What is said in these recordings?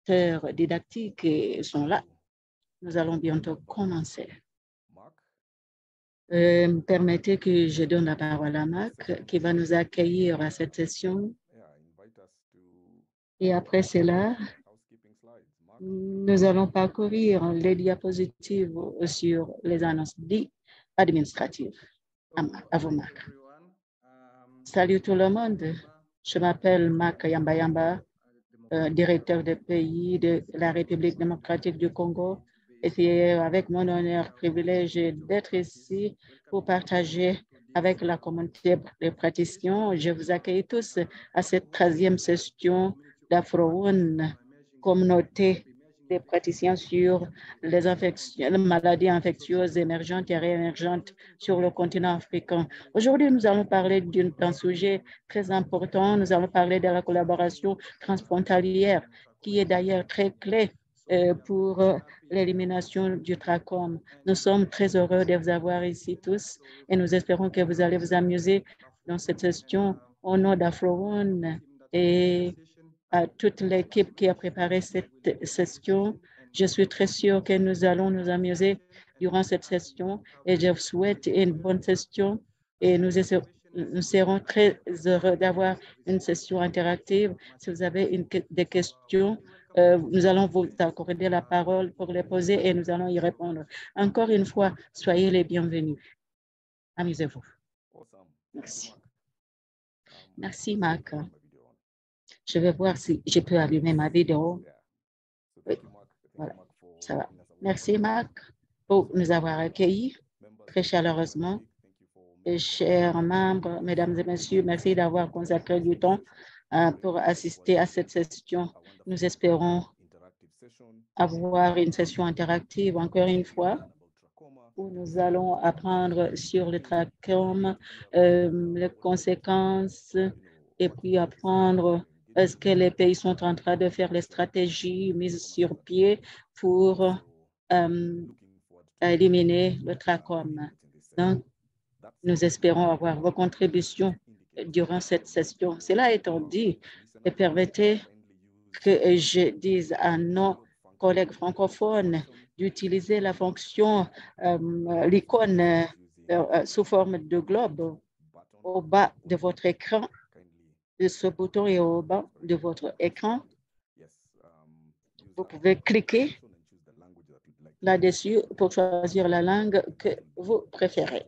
acteurs didactiques sont là. Nous allons bientôt commencer. Permettez que je donne la parole à Marc qui va nous accueillir à cette session. Et après cela, nous allons parcourir les diapositives sur les annonces administratives. À vous, Marc. Salut tout le monde. Je m'appelle Marc Yamba, directeur de pays de la République démocratique du Congo. Et c'est avec mon honneur, privilège d'être ici pour partager avec la communauté des praticiens. Je vous accueille tous à cette 13e session d'Afro-One, communauté des praticiens sur les maladies infectieuses émergentes et réémergentes sur le continent africain. Aujourd'hui, nous allons parler d'un sujet très important. Nous allons parler de la collaboration transfrontalière, qui est d'ailleurs très clé pour l'élimination du trachome. Nous sommes très heureux de vous avoir ici tous et nous espérons que vous allez vous amuser dans cette session au nom d'Afro-One et à toute l'équipe qui a préparé cette session. Je suis très sûre que nous allons nous amuser durant cette session et je vous souhaite une bonne session et nous serons très heureux d'avoir une session interactive. Si vous avez des questions, nous allons vous accorder la parole pour les poser et nous allons y répondre. Encore une fois, soyez les bienvenus. Amusez-vous. Merci. Merci, Marc. Je vais voir si je peux allumer ma vidéo. Oui, voilà, ça va. Merci, Marc, pour nous avoir accueillis très chaleureusement. Et chers membres, mesdames et messieurs, merci d'avoir consacré du temps pour assister à cette session. Nous espérons avoir une session interactive, encore une fois, où nous allons apprendre sur le trachome, les conséquences, et puis apprendre ce que les pays sont en train de faire, les stratégies mises sur pied pour éliminer le trachome. Donc, nous espérons avoir vos contributions durant cette session. Cela étant dit, permettez que je dise à nos collègues francophones d'utiliser la fonction, l'icône sous forme de globe au bas de votre écran. Ce bouton est au bas de votre écran. Vous pouvez cliquer là-dessus pour choisir la langue que vous préférez.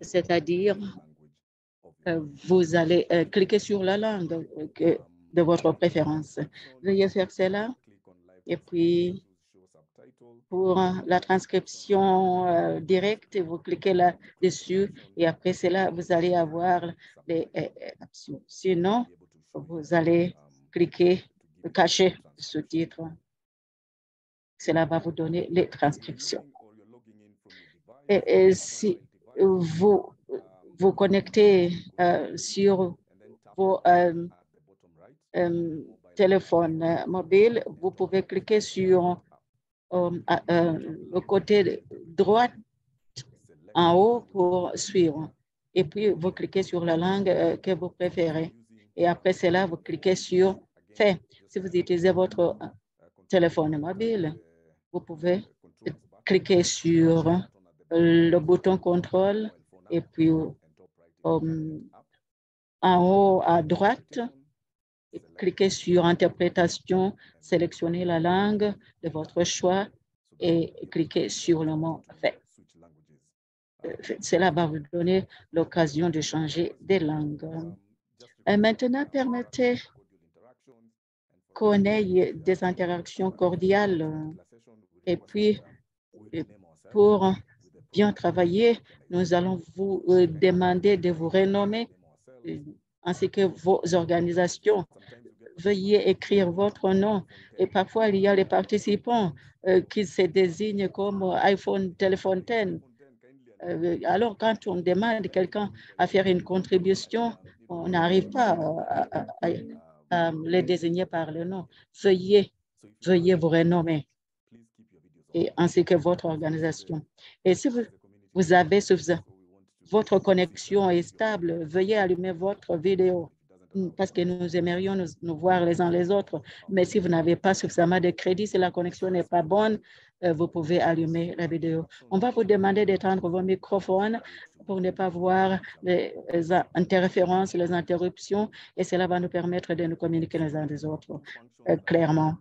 C'est-à-dire, vous allez cliquer sur la langue de votre préférence. Veuillez faire cela. Et puis, pour la transcription directe, vous cliquez là-dessus et après cela, vous allez avoir les options. Sinon, vous allez cliquer cacher sous-titres. Cela va vous donner les transcriptions. Et si vous vous connectez sur vos téléphones mobiles, vous pouvez cliquer sur le côté droit en haut pour suivre. Et puis, vous cliquez sur la langue que vous préférez. Et après cela, vous cliquez sur « Fait ». Si vous utilisez votre téléphone mobile, vous pouvez cliquer sur le bouton « Contrôle » et puis en haut à droite, cliquez sur « Interprétation », sélectionnez la langue de votre choix et cliquez sur le mot « Fait ». Cela va vous donner l'occasion de changer de langue. Et maintenant, permettez qu'on ait des interactions cordiales. Et puis, pour bien travailler, nous allons vous demander de vous renommer ainsi que vos organisations. Veuillez écrire votre nom. Et parfois, il y a les participants qui se désignent comme iPhone Téléphone 10. Alors, quand on demande quelqu'un à faire une contribution, on n'arrive pas à les désigner par le nom. Veuillez vous renommer, et ainsi que votre organisation. Et si votre connexion est stable, veuillez allumer votre vidéo. parce que nous aimerions nous voir les uns les autres. Mais si vous n'avez pas suffisamment de crédit, si la connexion n'est pas bonne, vous pouvez allumer la vidéo. On va vous demander d'éteindre vos microphones pour ne pas voir les interférences, les interruptions, et cela va nous permettre de nous communiquer les uns des autres clairement.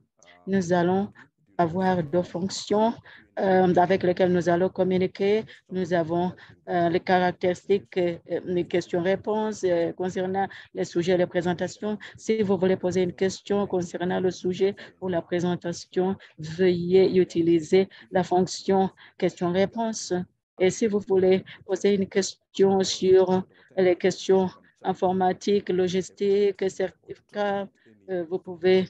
Nous allons avoir deux fonctions avec lesquelles nous allons communiquer. Nous avons les caractéristiques, les questions-réponses concernant les sujets de présentation. Si vous voulez poser une question concernant le sujet ou la présentation, veuillez utiliser la fonction question-réponse. Et si vous voulez poser une question sur les questions informatiques, logistiques, certificats, vous pouvez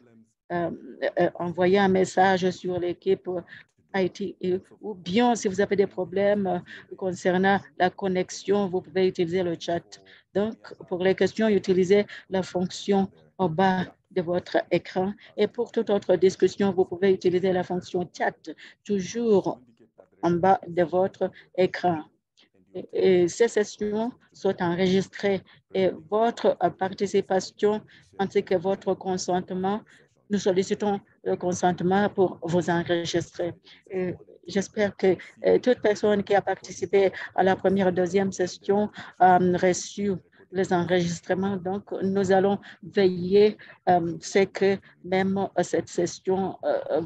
envoyer un message sur l'équipe IT, ou bien si vous avez des problèmes concernant la connexion, vous pouvez utiliser le chat. Donc, pour les questions, utilisez la fonction en bas de votre écran. Et pour toute autre discussion, vous pouvez utiliser la fonction chat, toujours en bas de votre écran. Et ces sessions sont enregistrées et votre participation ainsi que votre consentement, nous sollicitons le consentement pour vous enregistrer. J'espère que toute personne qui a participé à la première et deuxième session a reçu les enregistrements. Donc, nous allons veiller c'est que même cette session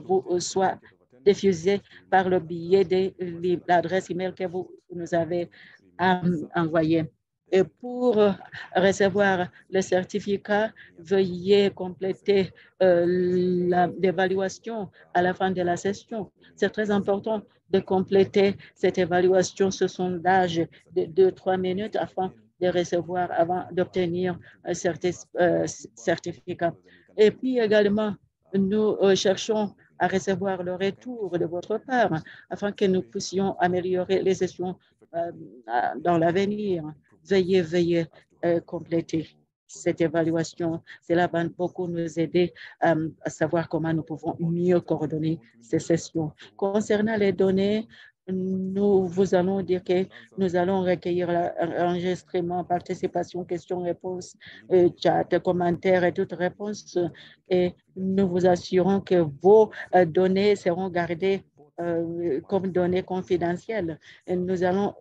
vous soit diffusée par le biais de l'adresse email que vous nous avez envoyée. Et pour recevoir le certificat, veuillez compléter l'évaluation à la fin de la session. C'est très important de compléter cette évaluation, ce sondage de 2-3 minutes afin de recevoir, avant d'obtenir un certificat. Et puis également, nous cherchons à recevoir le retour de votre part afin que nous puissions améliorer les sessions dans l'avenir. Veuillez compléter cette évaluation. Cela va beaucoup nous aider à savoir comment nous pouvons mieux coordonner ces sessions. Concernant les données, nous vous allons dire que nous allons recueillir l'enregistrement, participation, questions-réponses, chat, commentaires et toutes réponses. Et nous vous assurons que vos données seront gardées comme données confidentielles. Et nous allons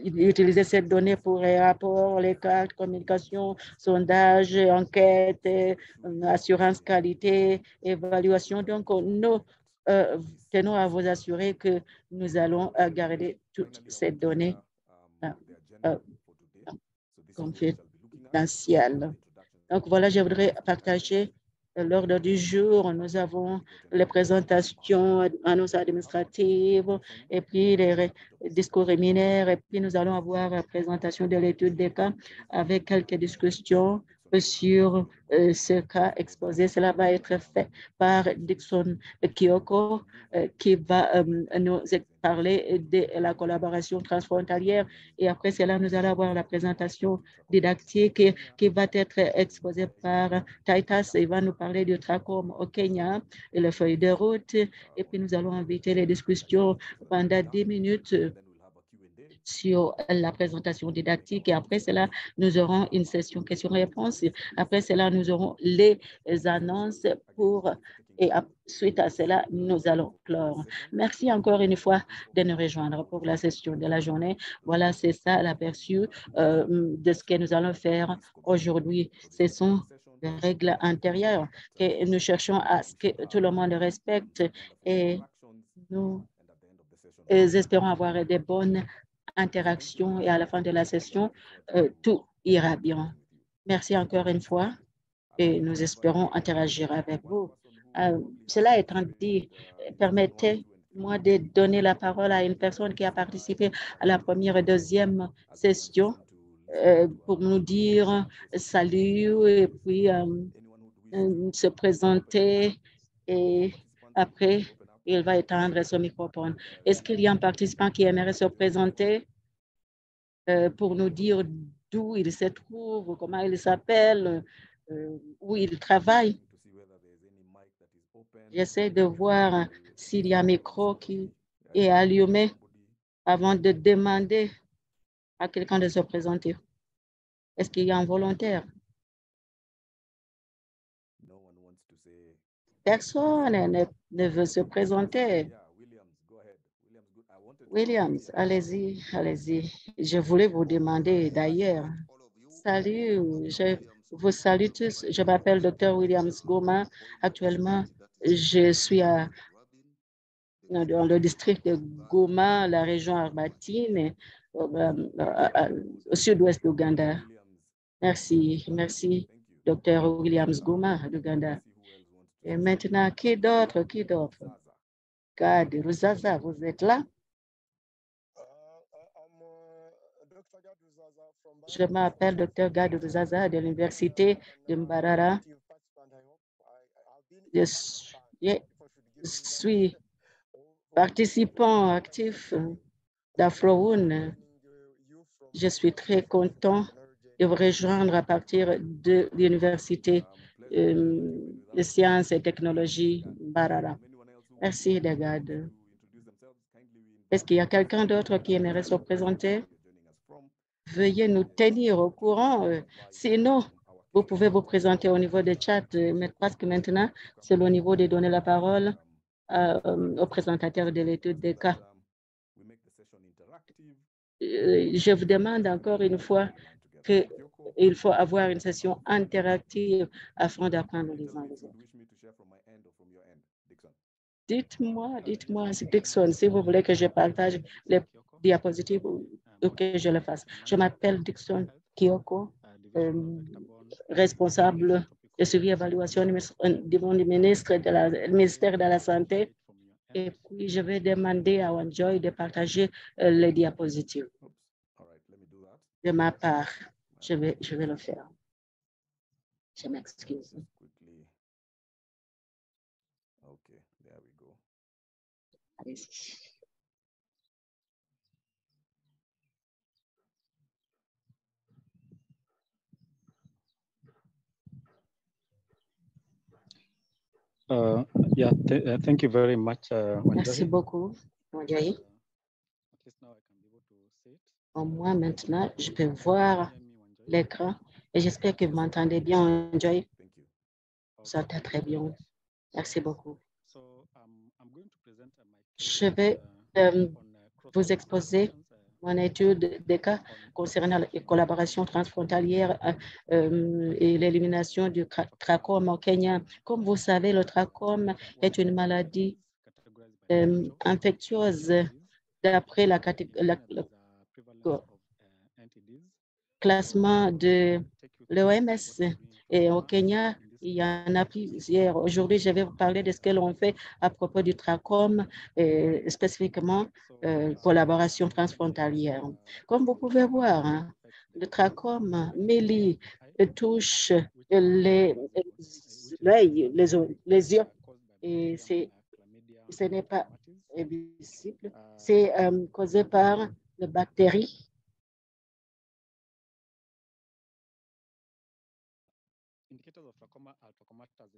utiliser cette donnée pour les rapports, les cartes, communication, sondages, enquêtes, assurance qualité, évaluation. Donc, nous tenons à vous assurer que nous allons garder toutes ces données confidentielles. Donc, voilà, je voudrais partager l'ordre du jour. Nous avons les présentations, annonces administratives, et puis les discours liminaires, et puis nous allons avoir la présentation de l'étude des cas avec quelques discussions sur ce cas exposé. Cela va être fait par Dixon Kyoko, qui va nous parler de la collaboration transfrontalière. Et après cela, nous allons avoir la présentation didactique qui va être exposée par Titus. Il va nous parler du TRACOM au Kenya et la feuille de route. Et puis, nous allons inviter les discussions pendant 10 minutes sur la présentation didactique. Et après cela, nous aurons une session questions-réponses. Après cela, nous aurons les annonces et suite à cela, nous allons clore. Merci encore une fois de nous rejoindre pour la session de la journée. Voilà, c'est ça l'aperçu de ce que nous allons faire aujourd'hui. Ce sont des règles intérieures que nous cherchons à ce que tout le monde respecte et nous espérons avoir des bonnes interactions et à la fin de la session, tout ira bien. Merci encore une fois et nous espérons interagir avec vous. Cela étant dit, permettez-moi de donner la parole à une personne qui a participé à la première et deuxième session pour nous dire salut et puis se présenter et après, il va éteindre son microphone. Est-ce qu'il y a un participant qui aimerait se présenter pour nous dire d'où il se trouve, comment il s'appelle, où il travaille? J'essaie de voir s'il y a un micro qui est allumé avant de demander à quelqu'un de se présenter. Est-ce qu'il y a un volontaire? Personne ne veut se présenter. Williams, allez-y, allez-y. Je voulais vous demander d'ailleurs. Salut, je vous salue tous. Je m'appelle Dr. Williams Goma. Actuellement, je suis dans le district de Goma, la région Arbatine, au sud-ouest d'Ouganda. Merci, merci, Dr. Williams Goma d'Ouganda. Et maintenant, qui d'autre? Qui d'autre? Gad Ruzaza, vous êtes là? Je m'appelle Dr. Gad Ruzaza de l'Université de Mbarara. Je suis participant actif d'Afrowoon. Je suis très content de vous rejoindre à partir de l'Université de sciences et technologies Mbarara. Merci, Dagad. Est-ce qu'il y a quelqu'un d'autre qui aimerait se présenter? Veuillez nous tenir au courant. Sinon, vous pouvez vous présenter au niveau des chats, mais parce que maintenant, c'est au niveau de donner la parole au présentateur de l'étude des cas. Je vous demande encore une fois qu'il faut avoir une session interactive afin d'apprendre les uns les autres. Dites-moi, Dixon, si vous voulez que je partage les diapositives ou que je le fasse. Je m'appelle Dixon Kyoko, responsable de suivi et évaluation du ministère de la Santé. Et puis, je vais demander à Wanjoy de partager les diapositives. De ma part, je vais le faire. Je m'excuse. Okay, there we go. Allez-y. Thank you very much. Merci beaucoup, Wanjoy. Au moins, maintenant, je peux voir l'écran et j'espère que vous m'entendez bien, Wanjoy. Ça va très bien. Merci beaucoup. Je vais vous exposer mon étude des cas concernant les collaborations transfrontalières et l'élimination du trachome au Kenya. Comme vous savez, le trachome est une maladie infectieuse d'après le classement de l'OMS. Et au Kenya, il y en a plusieurs. Aujourd'hui, je vais vous parler de ce que l'on fait à propos du trachome, et spécifiquement collaboration transfronalière. Comme vous pouvez voir, hein, le trachome MELI touche l'œil, les yeux, et ce n'est pas visible. C'est causé par les bactéries.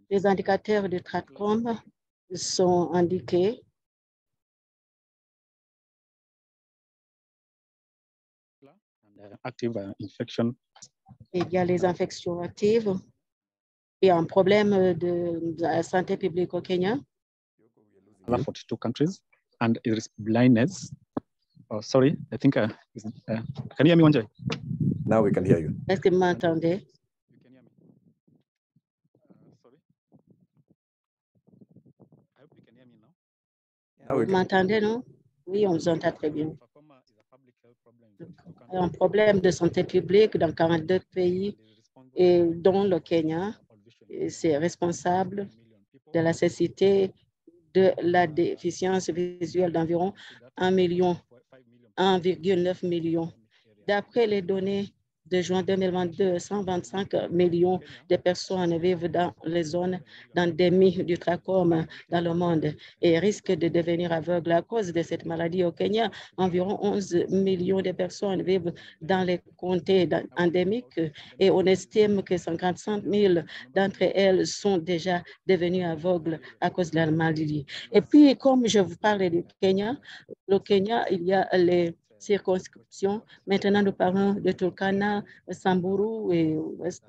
Les indicateurs de trachome sont indiqués. Infection. Il y a les infections actives. Il y a un problème de la santé publique au Kenya. 42 countries, and it is blindness. Oh, sorry, I think, can you hear me, Wanjoy? Now we can hear you. Est-ce que vous m'entendez? Vous m'entendez, non? Oui, on vous entend très bien. Un problème de santé publique dans 42 pays, et dont le Kenya, c'est responsable de la cécité de la déficience visuelle d'environ 1,9 million. D'après les données de juin 2022, 125 millions de personnes vivent dans les zones d'endémie du trachome dans le monde et risquent de devenir aveugles à cause de cette maladie. Au Kenya, environ 11 millions de personnes vivent dans les comtés endémiques et on estime que 55 000 d'entre elles sont déjà devenues aveugles à cause de la maladie. Et puis, comme je vous parlais du Kenya, le Kenya, il y a les circonscriptions. Maintenant, nous parlons de Turkana, Samburu et West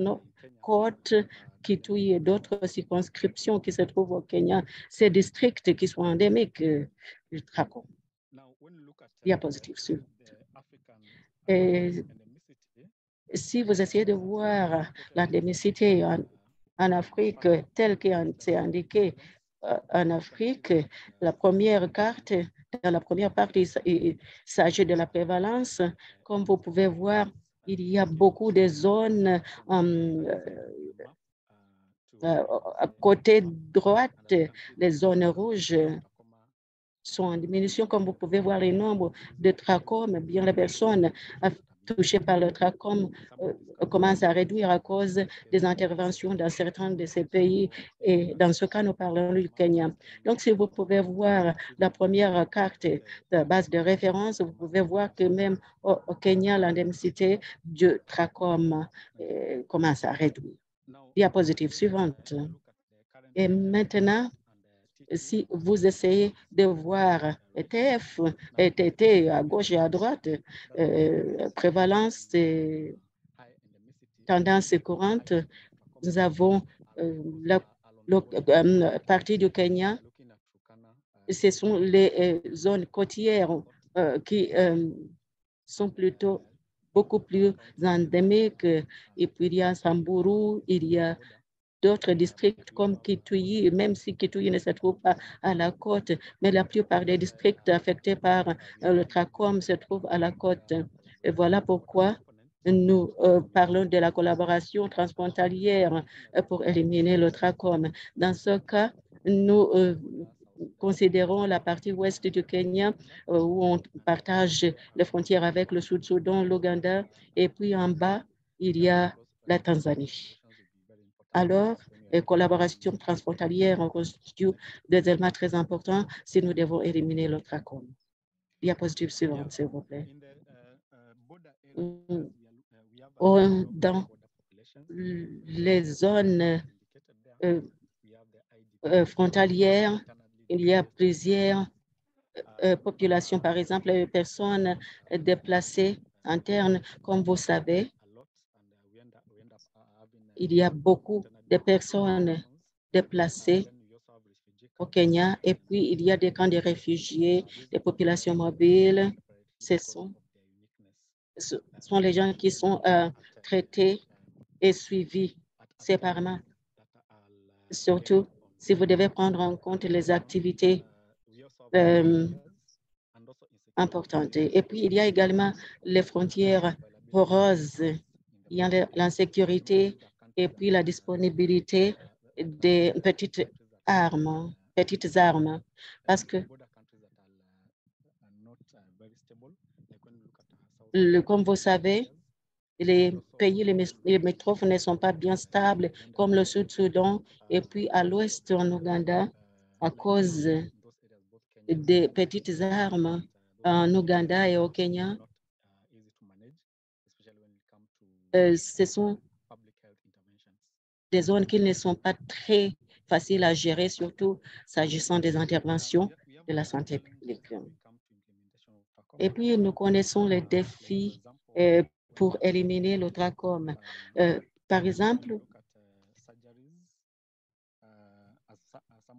Côte, Kitui et d'autres circonscriptions qui se trouvent au Kenya. Ces districts qui sont endémiques du trachome. Diapositive suivante. Et si vous essayez de voir l'endémicité en Afrique, telle que c'est indiqué en Afrique, la première carte, dans la première partie, il s'agit de la prévalence. Comme vous pouvez voir, il y a beaucoup de zones à côté droite, les zones rouges sont en diminution. Comme vous pouvez voir, les nombres de trachomes, bien les personnes touchées par le trachome commencent à réduire à cause des interventions dans certains de ces pays. Et dans ce cas, nous parlons du Kenya. Donc, si vous pouvez voir la première carte de base de référence, vous pouvez voir que même au Kenya, l'endémicité du trachome commence à réduire. Diapositive suivante. Et maintenant, si vous essayez de voir ETF, TT à gauche et à droite, prévalence et tendance courante, nous avons la partie du Kenya. Ce sont les zones côtières qui sont plutôt beaucoup plus endémiques. Et puis, il y a Samburu, il y a d'autres districts comme Kitui, même si Kitui ne se trouve pas à la côte, mais la plupart des districts affectés par le trachome se trouvent à la côte. Et voilà pourquoi nous parlons de la collaboration transfrontalière pour éliminer le trachome. Dans ce cas, nous considérons la partie ouest du Kenya où on partage les frontières avec le Sud-Soudan, l'Ouganda, et puis en bas, il y a la Tanzanie. Alors, les collaborations transfrontalières constituent des éléments très importants si nous devons éliminer le trachome. Diapositive suivante, s'il vous plaît. Dans les zones frontalières, il y a plusieurs populations, par exemple, les personnes déplacées internes, comme vous savez. Il y a beaucoup de personnes déplacées au Kenya et puis il y a des camps de réfugiés, des populations mobiles. Ce sont les gens qui sont traités et suivis séparément. Surtout si vous devez prendre en compte les activités importantes. Et puis il y a également les frontières poreuses. Il y a l'insécurité et puis la disponibilité des petites armes, parce que comme vous savez, les pays limitrophes ne sont pas bien stables, comme le Sud-Soudan, et puis à l'ouest en Ouganda, à cause des petites armes en Ouganda et au Kenya. Ce sont des zones qui ne sont pas très faciles à gérer, surtout s'agissant des interventions de la santé publique. Et puis, nous connaissons les défis pour éliminer le trachome. Par exemple,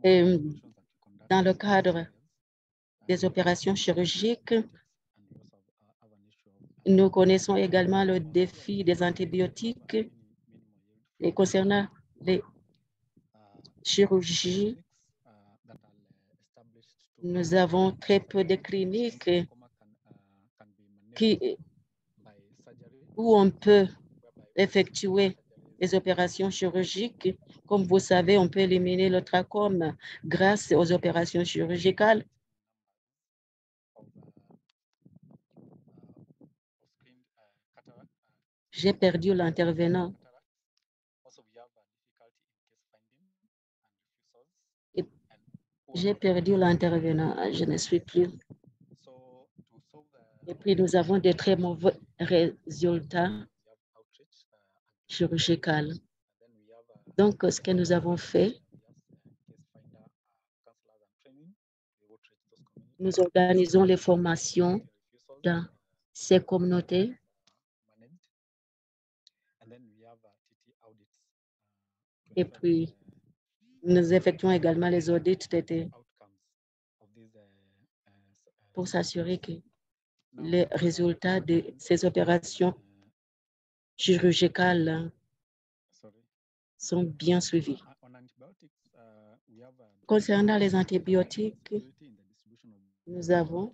dans le cadre des opérations chirurgiques, nous connaissons également le défi des antibiotiques. Et concernant les chirurgies, nous avons très peu de cliniques où on peut effectuer les opérations chirurgiques. Comme vous savez, on peut éliminer le trachome grâce aux opérations chirurgicales. J'ai perdu l'intervenant. J'ai perdu l'intervenant. Je ne suis plus. Et puis, nous avons de très mauvais résultats chirurgicaux. Donc, ce que nous avons fait, nous organisons les formations dans ces communautés. Et puis, nous effectuons également les audits pour s'assurer que les résultats de ces opérations chirurgicales sont bien suivis. Concernant les antibiotiques, nous avons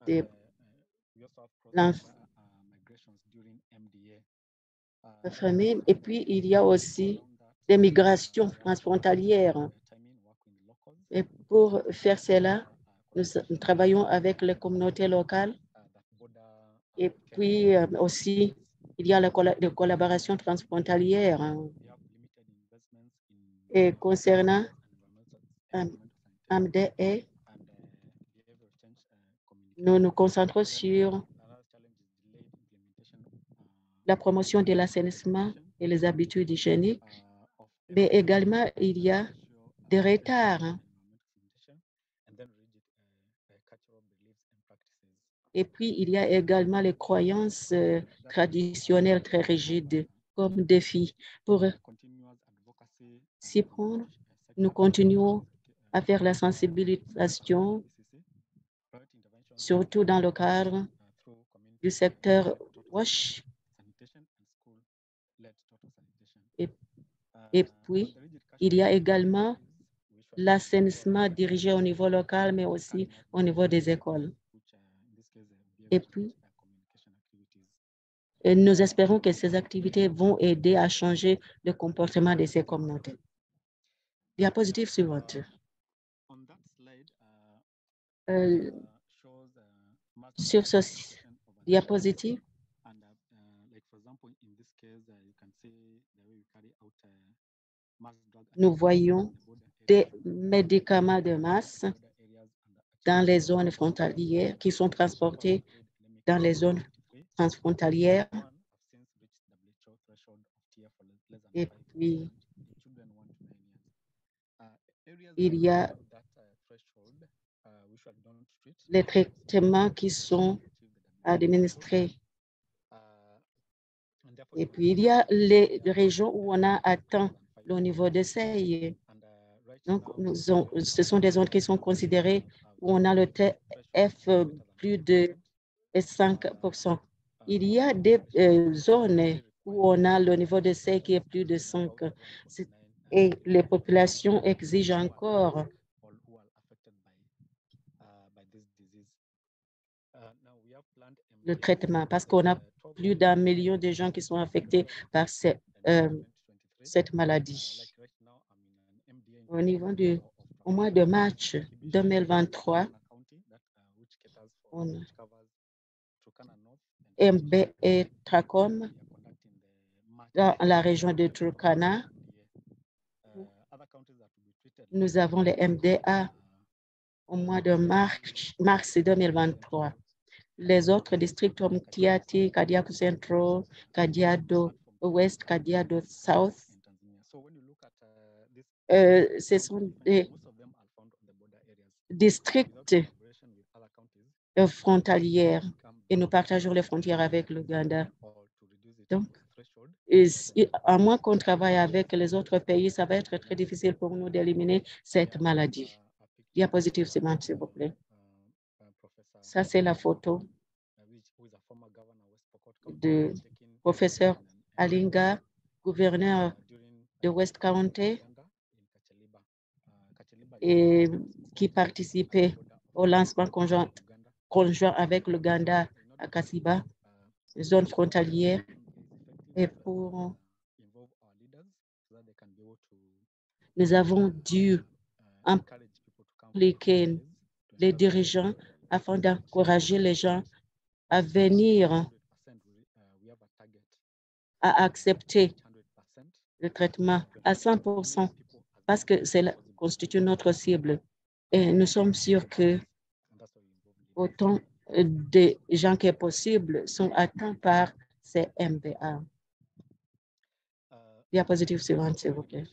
des famines et puis il y a aussi des migrations transfrontalières. Et pour faire cela, nous travaillons avec les communautés locales et puis aussi il y a la collaboration transfrontalière. Et concernant MDE, nous nous concentrons sur la promotion de l'assainissement et les habitudes hygiéniques, mais également il y a des retards. Et puis, il y a également les croyances traditionnelles très rigides comme défi. Pour s'y prendre, nous continuons à faire la sensibilisation, surtout dans le cadre du secteur WASH. Et puis, il y a également l'assainissement dirigé au niveau local, mais aussi au niveau des écoles. Et puis, nous espérons que ces activités vont aider à changer le comportement de ces communautés. Diapositive suivante. Sur ce diapositive, nous voyons des médicaments de masse dans les zones frontalières qui sont transportés dans les zones transfrontalières. Et puis, il y a les traitements qui sont administrés. Et puis, il y a les régions où on a atteint le niveau de seuil. Donc, ce sont des zones qui sont considérées où on a le TF plus de 5%. Il y a des zones où on a le niveau de seuil qui est plus de 5. Et les populations exigent encore le traitement parce qu'on a plus d'1 million de gens qui sont affectés par cette maladie. Au mois de mars 2023, on a MBE Tracom dans la région de Turkana. Nous avons les MDA au mois de mars 2023. Les autres districts comme Tiati, Kajiado Central, Kajiado West, Kajiado South, ce sont des districts frontaliers et nous partageons les frontières avec l'Ouganda. Donc, à moins qu'on travaille avec les autres pays, ça va être très difficile pour nous d'éliminer cette maladie. Diapositive suivante, s'il vous plaît. Ça, c'est la photo de professeur Alinga, gouverneur de West County, et qui participait au lancement conjoint avec l'Ouganda à Kasiba, zone frontalière, et pour nous avons dû impliquer les dirigeants afin d'encourager les gens à venir à accepter le traitement à 100% parce que cela constitue notre cible. Et nous sommes sûrs que autant de gens que possible sont atteints par ces MBA. Diapositive suivante, s'il vous plaît.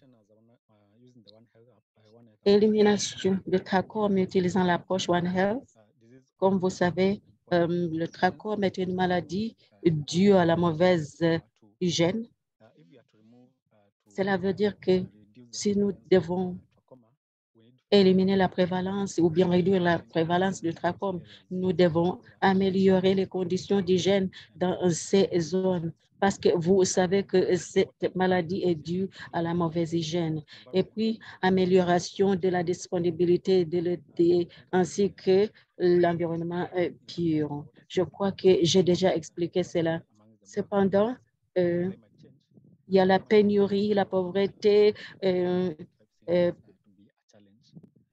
Élimination de trachome utilisant l'approche One Health. Comme vous savez, le trachome est une maladie due à la mauvaise hygiène. Cela veut dire que si nous devons éliminer la prévalence ou bien réduire la prévalence du trachome, nous devons améliorer les conditions d'hygiène dans ces zones parce que vous savez que cette maladie est due à la mauvaise hygiène. Et puis, amélioration de la disponibilité de l'eau ainsi que l'environnement pur. Je crois que j'ai déjà expliqué cela. Cependant, il y a la pénurie, la pauvreté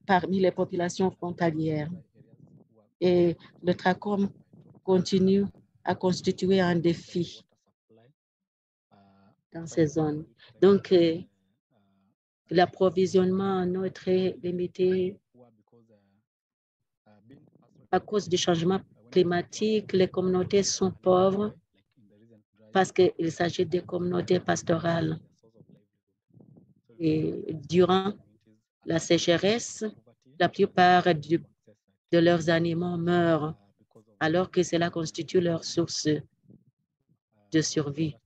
parmi les populations frontalières. Et le trachome continue à constituer un défi dans ces zones. Donc, l'approvisionnement en eau est très limité à cause du changement climatique. Les communautés sont pauvres parce qu'il s'agit de communautés pastorales. Et durant la sécheresse, la plupart de leurs animaux meurent alors que cela constitue leur source de survie.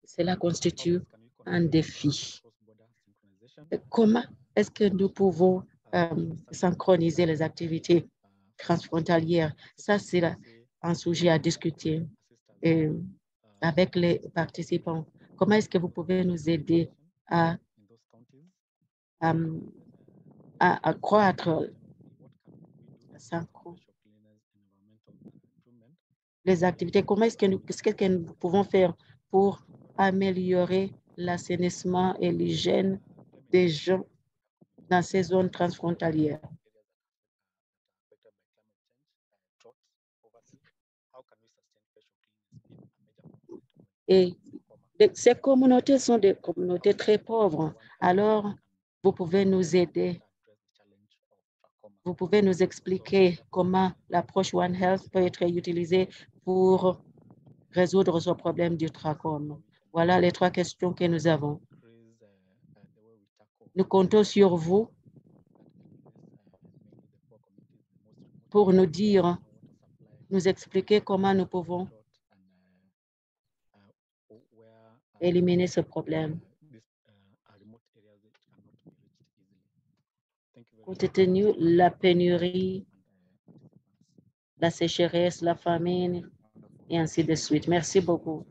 Cela constitue un défi. Comment est-ce que nous pouvons synchroniser les activités transfrontalières? Ça, c'est un sujet à discuter avec les participants. Comment est-ce que vous pouvez nous aider à accroître les activités? Comment est-ce que nous pouvons faire pour améliorer l'assainissement et l'hygiène des gens dans ces zones transfrontalières? Et ces communautés sont des communautés très pauvres. Alors, vous pouvez nous aider. Vous pouvez nous expliquer comment l'approche One Health peut être utilisée pour résoudre ce problème du trachome. Voilà les 3 questions que nous avons. Nous comptons sur vous pour nous dire, nous expliquer comment nous pouvons éliminer ce problème. Compte tenu de la pénurie, la sécheresse, la famine, et ainsi de suite. Merci beaucoup.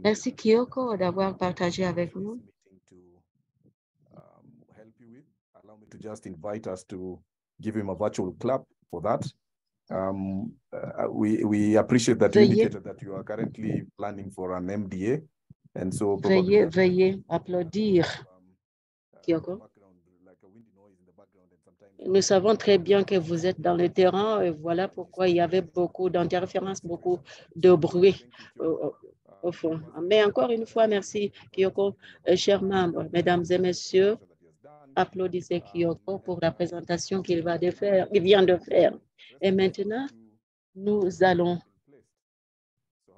Merci Kyoko d'avoir partagé avec nous. Allow me to just invite us to give him a virtual clap for that. We appreciate that you indicated that you are currently planning for an MDA. And so veuillez applaudir Kyoko. Nous savons très bien que vous êtes dans le terrain et voilà pourquoi il y avait beaucoup d'interférences, beaucoup de bruit au fond. Mais encore une fois, merci Kyoko. Chers membres, mesdames et messieurs, applaudissez Kyoko pour la présentation qu'il vient de faire. Et maintenant, nous allons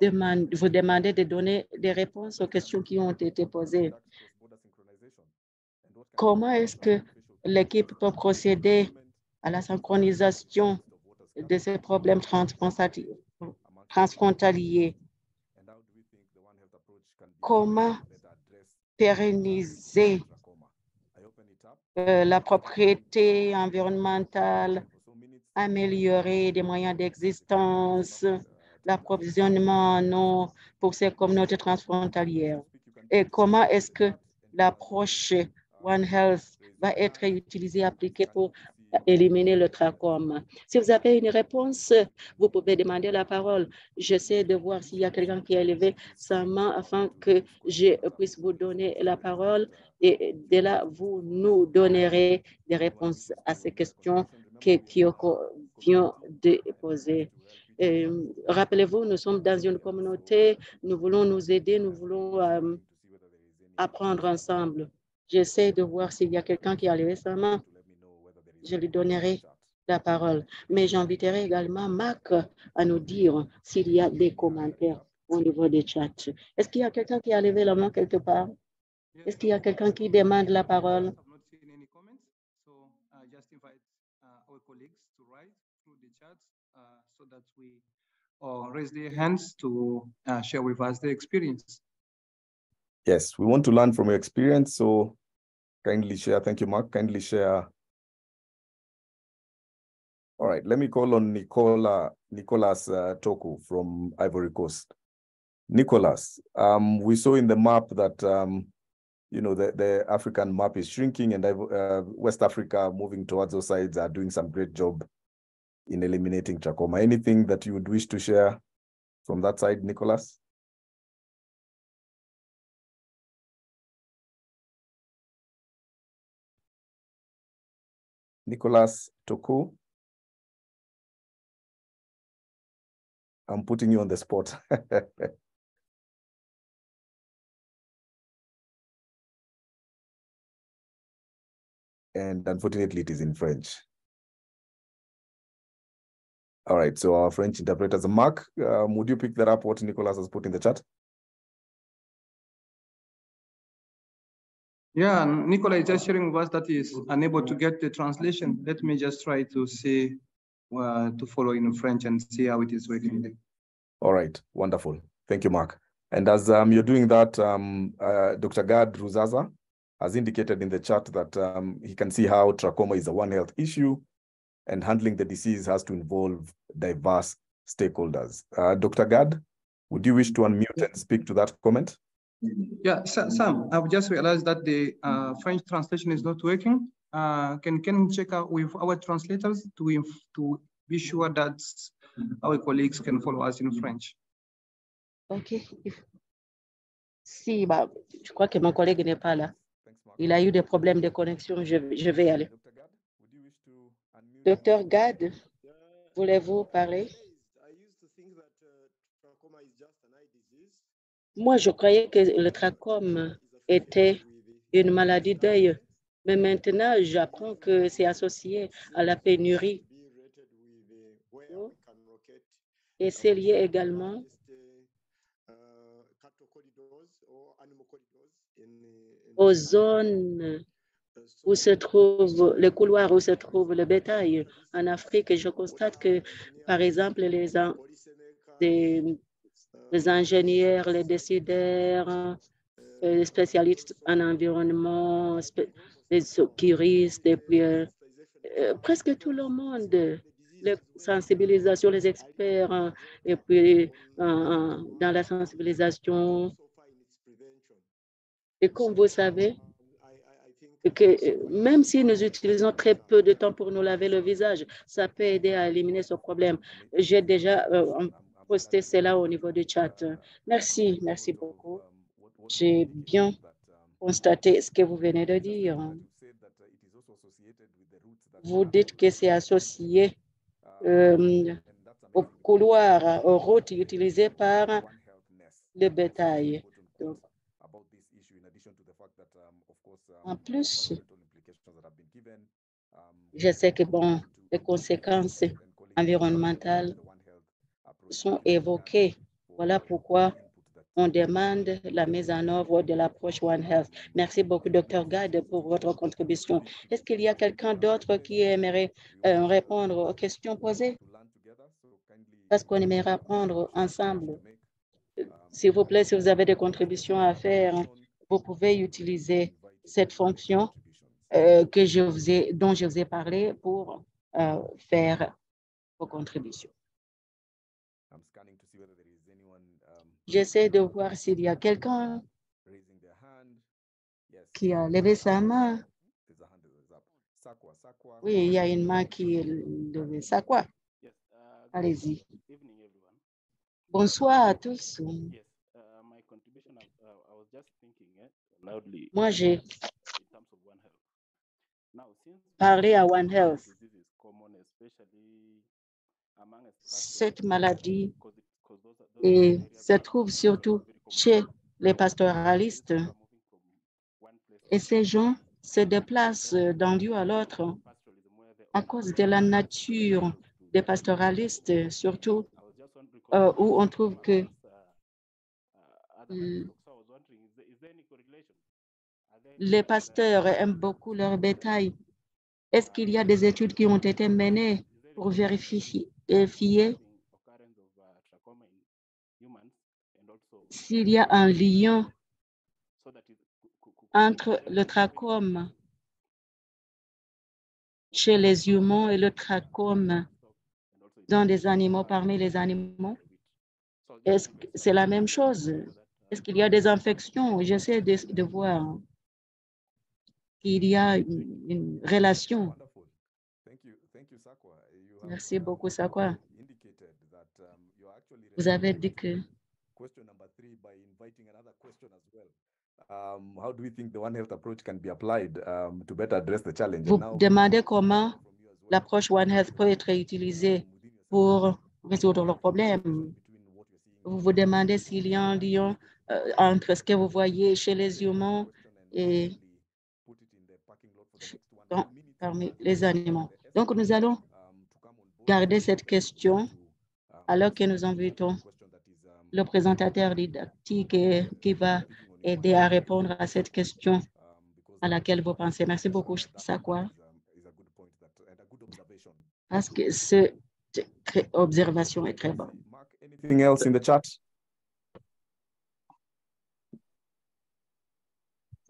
vous demander de donner des réponses aux questions qui ont été posées. Comment est-ce que l'équipe peut procéder à la synchronisation de ces problèmes transfrontaliers? Comment pérenniser la propriété environnementale, améliorer des moyens d'existence, l'approvisionnement en eau pour ces communautés transfrontalières? Et comment est-ce que l'approche One Health va être utilisée, appliquée pour éliminer le trachome? Si vous avez une réponse, vous pouvez demander la parole. J'essaie de voir s'il y a quelqu'un qui a levé sa main afin que je puisse vous donner la parole. Et de là, vous nous donnerez des réponses à ces questions que Kyoko vient de poser. Rappelez-vous, nous sommes dans une communauté, nous voulons nous aider, nous voulons apprendre ensemble. J'essaie de voir s'il y a quelqu'un qui a levé sa main. Je lui donnerai la parole. Mais j'inviterai également Marc à nous dire s'il y a des commentaires au niveau des chats. Est-ce qu'il y a quelqu'un qui a levé la main quelque part? Est-ce qu'il y a quelqu'un qui demande la parole? colleagues to write through the chat so that we raise their hands to share with us their experience. Yes, we want to learn from your experience, so kindly share. Thank you, Mark. Kindly share. All right, let me call on Nicolas Toku from Ivory Coast. Nicolas, we saw in the map that you know, the African map is shrinking, and West Africa moving towards those sides are doing some great job in eliminating trachoma. Anything that you would wish to share from that side, Nicolas? Nicolas Toku? I'm putting you on the spot. And unfortunately, it is in French. All right, so our French interpreters, Mark, would you pick that up, what Nicolas has put in the chat? Yeah, Nicola is just sharing with us that he is unable to get the translation. Let me just try to see, to follow in French and see how it is working. All right, wonderful. Thank you, Mark. And as you're doing that, Dr. Gad Ruzaza has indicated in the chat that he can see how trachoma is a One Health issue, and handling the disease has to involve diverse stakeholders. Dr. Gad, would you wish to unmute and speak to that comment? Yeah, Sam, I've just realized that the French translation is not working. Can you check out with our translators to be sure that our colleagues can follow us in French? OK. Si, bah, je crois que mon collègue n'est pas là. Il a eu des problèmes de connexion. Je vais y aller. Dr. Gad, voulez-vous parler? Moi, je croyais que le trachome était une maladie d'œil, mais maintenant, j'apprends que c'est associé à la pénurie. Et c'est lié également aux zones où se trouvent les couloirs où se trouve le bétail. En Afrique, je constate que, par exemple, les ingénieurs, les décideurs, les spécialistes en environnement, les secousses, et puis presque tout le monde, les sensibilisations, les experts, et puis dans la sensibilisation. Et comme vous savez, que même si nous utilisons très peu de temps pour nous laver le visage, ça peut aider à éliminer ce problème. J'ai déjà posté cela au niveau du chat. Merci beaucoup. J'ai bien constaté ce que vous venez de dire. Vous dites que c'est associé aux couloirs, aux routes utilisées par le bétail. Donc, en plus, je sais que bon, les conséquences environnementales sont évoquées. Voilà pourquoi on demande la mise en œuvre de l'approche One Health. Merci beaucoup, Dr. Gad, pour votre contribution. Est-ce qu'il y a quelqu'un d'autre qui aimerait répondre aux questions posées? Parce qu'on aimerait apprendre ensemble. S'il vous plaît, si vous avez des contributions à faire, vous pouvez utiliser cette fonction dont je vous ai parlé pour faire vos contributions. J'essaie de voir s'il y a quelqu'un qui a levé sa main. Oui, il y a une main qui est levée. Sakwa, allez-y. Bonsoir à tous. Moi, j'ai parlé à One Health. Cette maladie se trouve surtout chez les pastoralistes. Et ces gens se déplacent d'un lieu à l'autre à cause de la nature des pastoralistes, surtout où on trouve que les pasteurs aiment beaucoup leur bétail. Est-ce qu'il y a des études qui ont été menées pour vérifier s'il y a un lien entre le trachome chez les humains et le trachome dans des animaux parmi les animaux? Est-ce que c'est la même chose? Est-ce qu'il y a des infections? J'essaie de voir qu'il y a une relation. Merci beaucoup, Sakwa. Vous avez dit que how do we think the One Health approach can be applied to better address the challenge? vous demandez comment l'approche One Health peut être utilisée pour résoudre leurs problèmes. Vous vous demandez s'il y a un lien entre ce que vous voyez chez les humains et parmi les animaux. Donc, nous allons garder cette question alors que nous invitons le présentateur didactique qui va aider à répondre à cette question à laquelle vous pensez. Merci beaucoup, Sakwa. Parce que cette observation est très bonne. Anything else in the chat?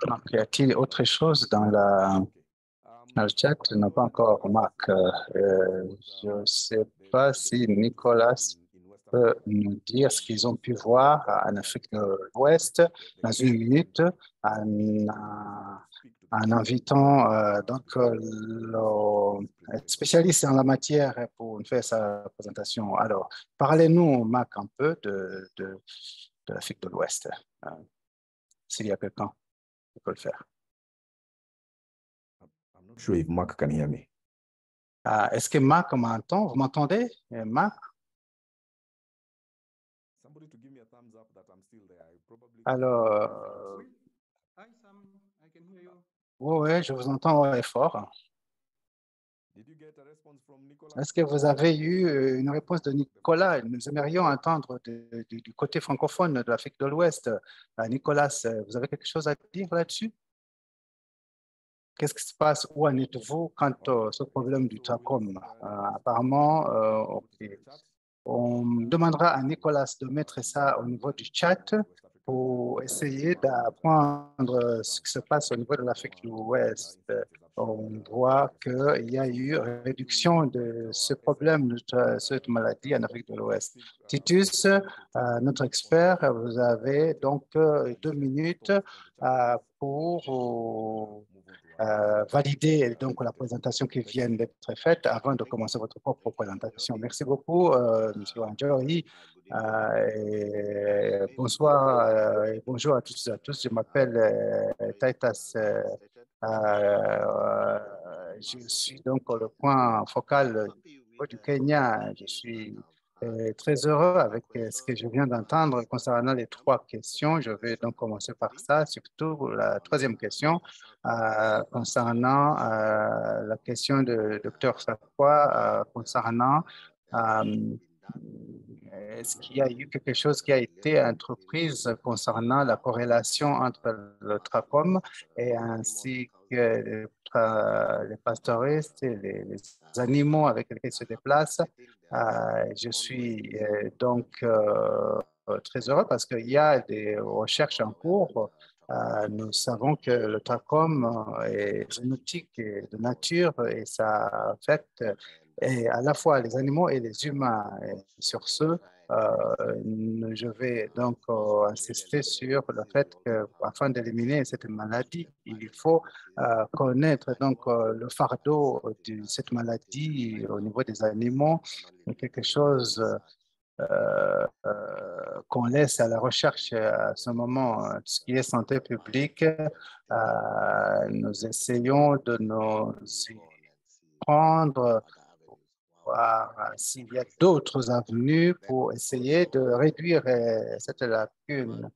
Donc, y a-t-il autre chose dans le chat? Non, pas encore, Marc. Je ne sais pas si Nicolas peut nous dire ce qu'ils ont pu voir en Afrique de l'Ouest dans une minute en invitant donc le spécialiste en la matière pour nous faire sa présentation. Alors, parlez-nous, Marc, un peu de l'Afrique de l'Ouest, s'il y a quelqu'un qui peut le faire. I'm not sure if Mark can hear me. Est-ce que Marc m'entend? Vous m'entendez, Marc? Somebody to give me a thumbs up that I'm still there. Alors, Hi, Sam. I can hear you. oui, je vous entends fort. Did you get a response from Nicolas? Est-ce que vous avez eu une réponse de Nicolas? Nous aimerions entendre du côté francophone de l'Afrique de l'Ouest. Nicolas, vous avez quelque chose à dire là-dessus? Qu'est-ce qui se passe? Où en êtes-vous quant à ce problème du trachome? Apparemment, on demandera à Nicolas de mettre ça au niveau du chat pour essayer d'apprendre ce qui se passe au niveau de l'Afrique de l'Ouest. On voit qu'il y a eu réduction de ce problème, de cette maladie en Afrique de l'Ouest. Titus, notre expert, vous avez donc 2 minutes pour valider donc la présentation qui vient d'être faite avant de commencer votre propre présentation. Merci beaucoup, M. Anjori. Bonsoir et bonjour à toutes et à tous. Je m'appelle Taitas. Je suis donc le point focal du Kenya. Je suis très heureux avec ce que je viens d'entendre concernant les 3 questions. Je vais donc commencer par ça, surtout la 3e question concernant la question de Dr Sakwa concernant est-ce qu'il y a eu quelque chose qui a été entreprise concernant la corrélation entre le trachome et ainsi que les pastoralistes et les animaux avec lesquels ils se déplacent? Je suis donc très heureux parce qu'il y a des recherches en cours. Nous savons que le trachome est génétique et de nature et ça affecte et à la fois les animaux et les humains. Et sur ce, je vais donc insister sur le fait qu'afin d'éliminer cette maladie, il faut connaître donc le fardeau de cette maladie au niveau des animaux, quelque chose qu'on laisse à la recherche à ce moment, tout ce qui est santé publique. Nous essayons de nous y prendre, voir s'il y a d'autres avenues pour essayer de réduire cette lacune.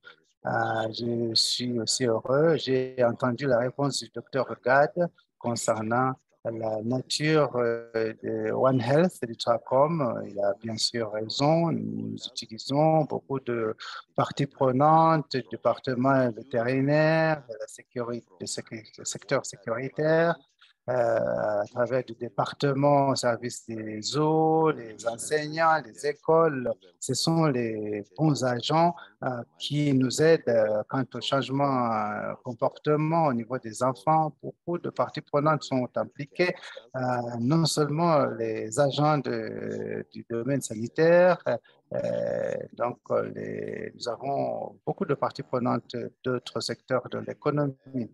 Je suis aussi heureux. J'ai entendu la réponse du Dr Gad concernant la nature de One Health et du trachome. Il a bien sûr raison. Nous utilisons beaucoup de parties prenantes, du département vétérinaire, de la sécurité, du secteur sécuritaire. à travers du département au service des eaux, les enseignants, les écoles. Ce sont les bons agents qui nous aident quant au changement comportement au niveau des enfants. Beaucoup de parties prenantes sont impliquées, non seulement les agents du domaine sanitaire, donc nous avons beaucoup de parties prenantes d'autres secteurs de l'économie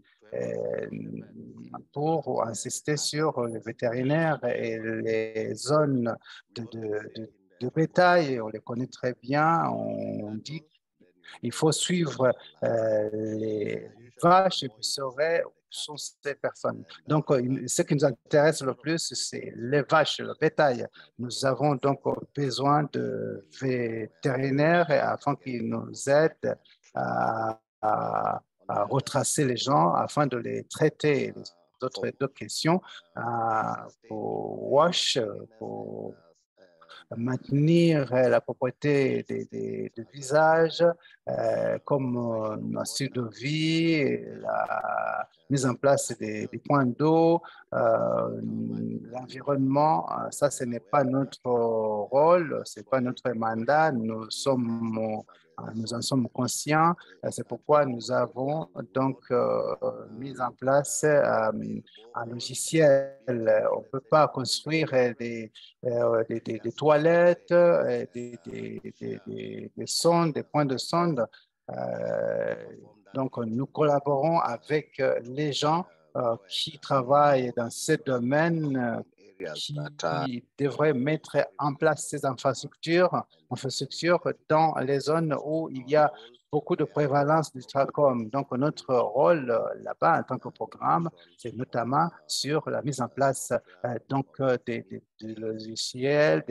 pour insister sur les vétérinaires et les zones de bétail. On les connaît très bien. On dit qu'il faut suivre les vaches et vous saurez où sont ces personnes. Donc, ce qui nous intéresse le plus, c'est les vaches, le bétail. Nous avons donc besoin de vétérinaires afin qu'ils nous aident à retracer les gens afin de les traiter. D'autres questions pour WASH, pour maintenir la propreté des visages, comme un style de vie, la mise en place des points d'eau, l'environnement. Ça, ce n'est pas notre rôle, ce n'est pas notre mandat. Nous en sommes conscients. C'est pourquoi nous avons donc mis en place un logiciel. On ne peut pas construire des toilettes, des sondes, des points de sonde. Donc, nous collaborons avec les gens qui travaillent dans ce domaine, qui devraient mettre en place ces infrastructures dans les zones où il y a beaucoup de prévalence du trachome. Donc, notre rôle là-bas en tant que programme, c'est notamment sur la mise en place des logiciels,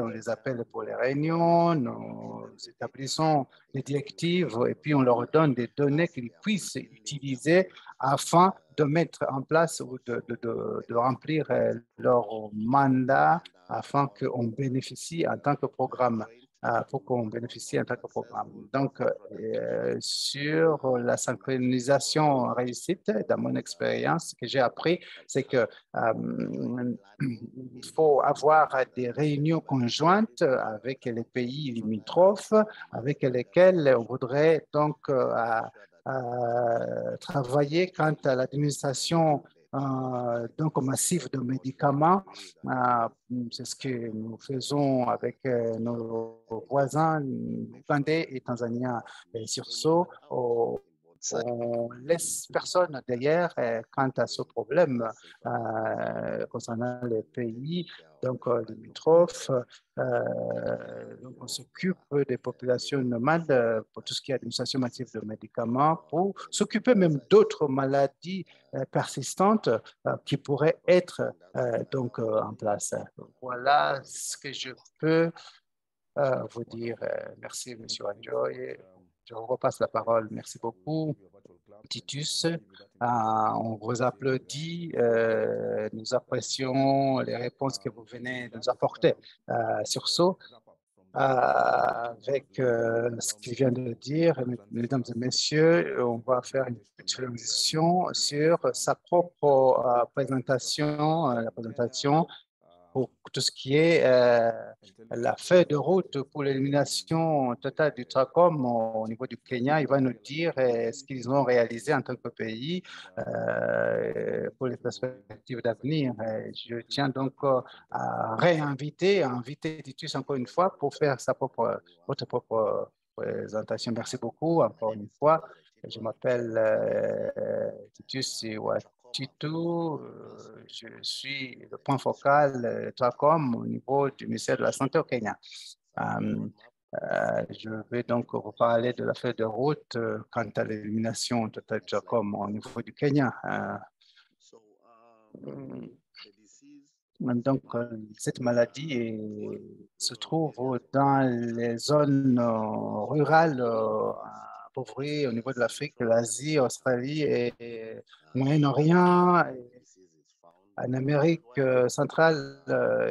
on les appelle pour les réunions, nous établissons des directives et puis on leur donne des données qu'ils puissent utiliser afin de mettre en place ou de remplir leur mandat afin qu'on bénéficie en tant que programme. Pour qu'on bénéficie en tant que programme. Donc, sur la synchronisation réussite, dans mon expérience, ce que j'ai appris, c'est que il faut avoir des réunions conjointes avec les pays limitrophes, avec lesquels on voudrait donc travailler quant à l'administration donc massif de médicaments. C'est ce que nous faisons avec nos voisins ougandais et tanzaniens sur ce. On laisse personne derrière quant à ce problème concernant les pays donc limitrophes. Donc on s'occupe des populations nomades pour tout ce qui est administration massive de médicaments, pour s'occuper même d'autres maladies persistantes qui pourraient être donc en place. Voilà ce que je peux vous dire. Merci, M. Wanjoy. Je vous repasse la parole. Merci beaucoup, Titus. On vous applaudit. Nous apprécions les réponses que vous venez de nous apporter sur ce. Avec ce qu'il vient de dire, mesdames et messieurs, on va faire une petite transition sur sa propre présentation, la présentation pour tout ce qui est la feuille de route pour l'élimination totale du trachome au niveau du Kenya. Il va nous dire ce qu'ils ont réalisé en tant que pays pour les perspectives d'avenir. Je tiens donc à inviter Titus encore une fois pour faire votre propre présentation. Merci beaucoup encore une fois. Je m'appelle Titus Titu, je suis le point focal trachome au niveau du ministère de la Santé au Kenya. Je vais donc vous parler de la feuille de route quant à l'élimination totale du trachome au niveau du Kenya. Donc, cette maladie se trouve dans les zones rurales appauvries au niveau de l'Afrique, de l'Asie, Australie et Moyen-Orient, en Amérique centrale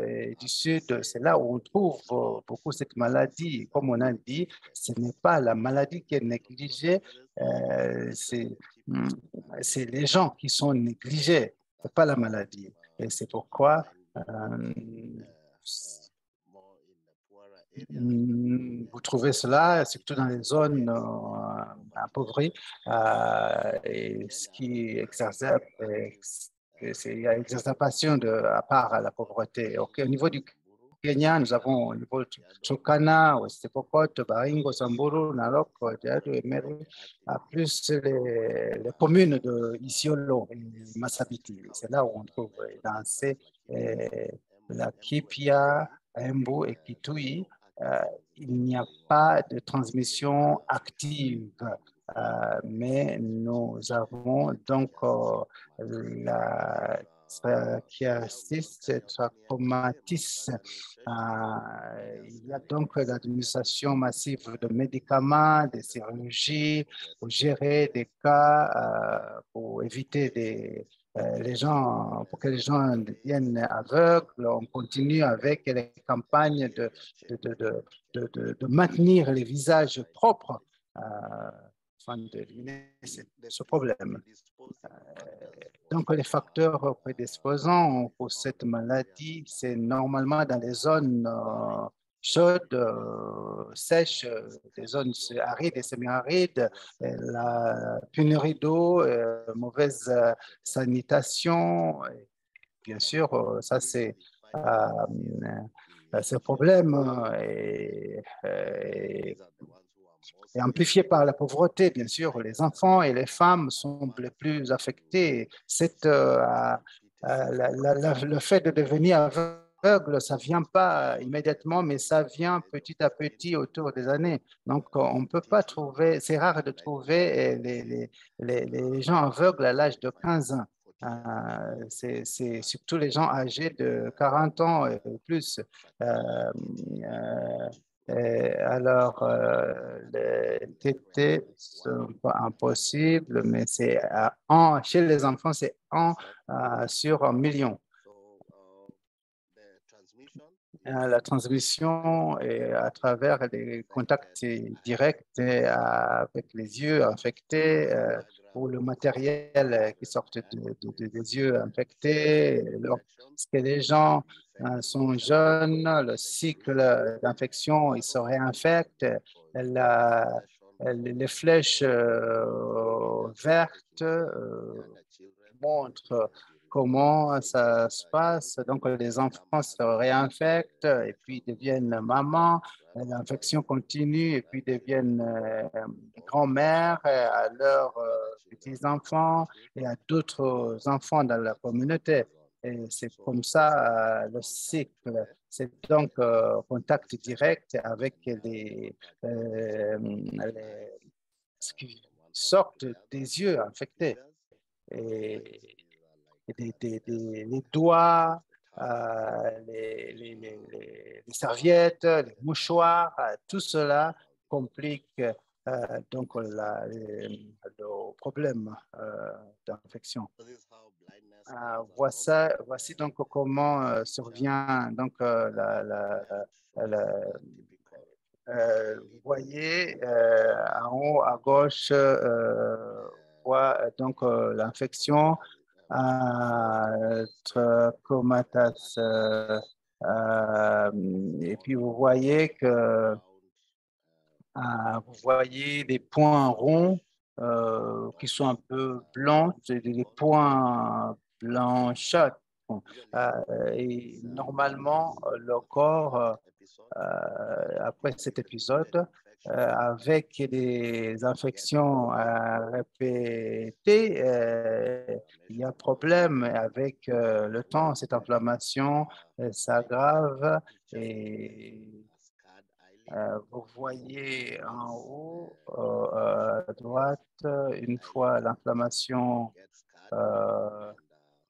et du Sud. C'est là où on trouve beaucoup cette maladie. Comme on a dit, ce n'est pas la maladie qui est négligée, c'est les gens qui sont négligés. pas la maladie. Et c'est pourquoi vous trouvez cela, surtout dans les zones appauvries, et ce qui exacerbe, il y a exacerbation à part la pauvreté. Au niveau du Kenya, nous avons au niveau de Turkana, West Pokot, Baringo, Samburu, Narok, Diado et Meru, plus les communes de Isiolo et Massabiti. C'est là où on trouve Dansé, la Kipia, Embu et Kitui. Il n'y a pas de transmission active, mais nous avons donc la trachéatis, trachomatitis. Il y a donc l'administration massive de médicaments, des chirurgies, pour gérer des cas, pour éviter les gens, pour que les gens deviennent aveugles. On continue avec les campagnes de maintenir les visages propres afin d'éliminer ce problème. Donc, les facteurs prédisposants pour cette maladie, c'est normalement dans les zones chaudes, sèches, des zones arides et semi-arides, la pénurie d'eau, mauvaise sanitation. Et bien sûr, ça, c'est ce problème est amplifié par la pauvreté, bien sûr. Les enfants et les femmes sont les plus affectés. Le fait de devenir aveugle, ça ne vient pas immédiatement, mais ça vient petit à petit autour des années. Donc, on ne peut pas trouver, c'est rare de trouver les gens aveugles à l'âge de 15 ans. C'est surtout les gens âgés de 40 ans et plus. Alors, les TT sont pas impossibles, mais c'est chez les enfants, c'est 1 sur 1 million. La transmission est à travers les contacts directs avec les yeux infectés ou le matériel qui sort des yeux infectés. Lorsque les gens sont jeunes, le cycle d'infection, il se réinfecte. Les flèches vertes montrent comment ça se passe. Donc, les enfants se réinfectent et puis deviennent mamans. L'infection continue et puis deviennent grand-mères à leurs petits-enfants et à d'autres enfants dans la communauté. Et c'est comme ça le cycle. C'est donc contact direct avec ce qui sortent des yeux infectés. Et les doigts, les serviettes, les mouchoirs, tout cela complique donc le problème d'infection. Voici donc comment survient donc vous voyez en haut à gauche, voit donc l'infection trachomatas. Et puis vous voyez que vous voyez des points ronds qui sont un peu blancs, des points blanchâtres. Et normalement, le corps, après cet épisode, avec des infections répétées, il y a un problème avec le temps. Cette inflammation s'aggrave et vous voyez en haut à droite, une fois l'inflammation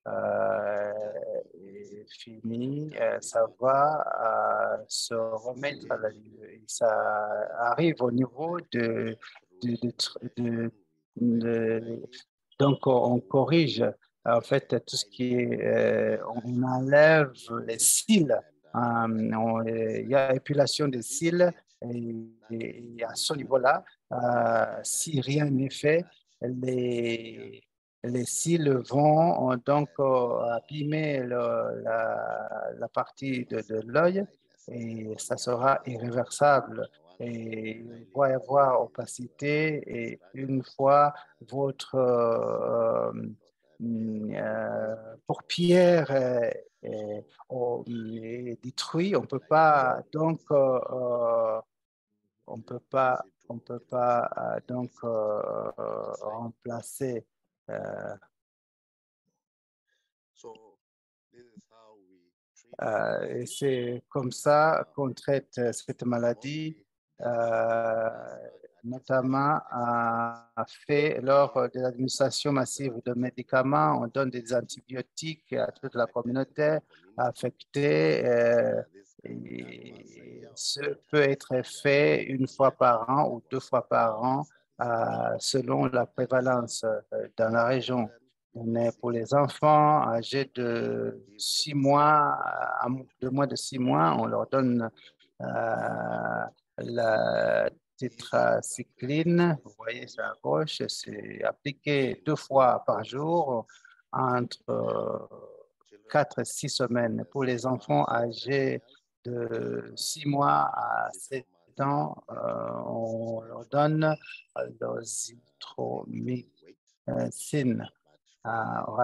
est finie, ça va se remettre à ça arrive au niveau donc on corrige en fait tout ce qui est, on enlève les cils, il y a épilation des cils et à ce niveau-là, si rien n'est fait, les cils vont donc abîmer la partie de l'œil et ça sera irréversible. Et il va y avoir opacité et une fois votre paupière est détruite, on peut pas donc on peut pas donc remplacer. Et c'est comme ça qu'on traite cette maladie, notamment fait lors de l'administration massive de médicaments. On donne des antibiotiques à toute la communauté affectée. Et ce peut être fait une fois par an ou 2 fois par an selon la prévalence dans la région. Mais pour les enfants âgés de 6 mois, de moins de 6 mois, on leur donne la tétracycline. Vous voyez ça à gauche, c'est appliqué 2 fois par jour entre 4 et 6 semaines. Pour les enfants âgés de 6 mois à 7 ans, on leur donne l'azithromycine. On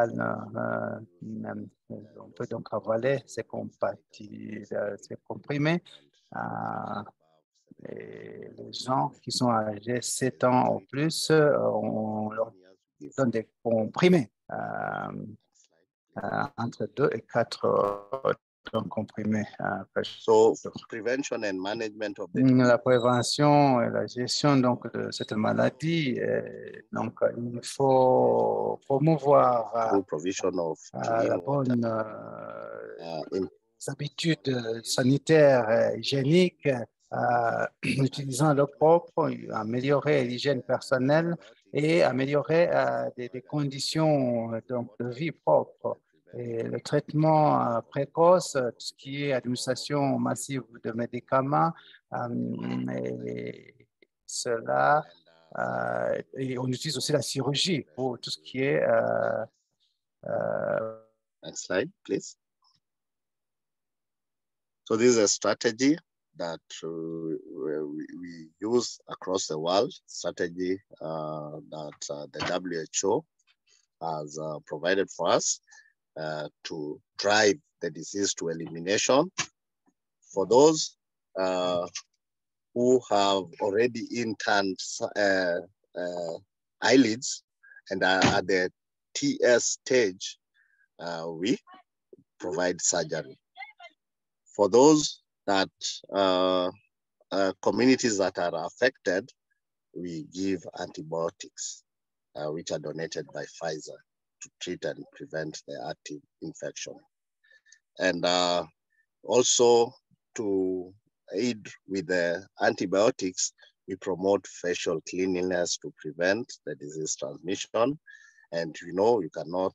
peut donc avaler ces comprimés. Et les gens qui sont âgés 7 ans ou plus, on leur donne des comprimés entre 2 et 4 comprimés. Prevention and management of La prévention et la gestion donc, de cette maladie, donc il faut promouvoir la bonne habitudes sanitaires hygiéniques, utilisant l'eau propre, améliorer l'hygiène personnelle et améliorer des conditions donc, de vie propres. Et le traitement précoce, tout ce qui est administration massive de médicaments, et cela, et on utilise aussi la chirurgie pour tout ce qui est Next slide, please. So this is a strategy that we use across the world, strategy that the WHO has provided for us to drive the disease to elimination. For those who have already interned eyelids and are at the TS stage, we provide surgery. For those that communities that are affected, we give antibiotics, which are donated by Pfizer to treat and prevent the active infection. And also to aid with the antibiotics, we promote facial cleanliness to prevent the disease transmission. And you cannot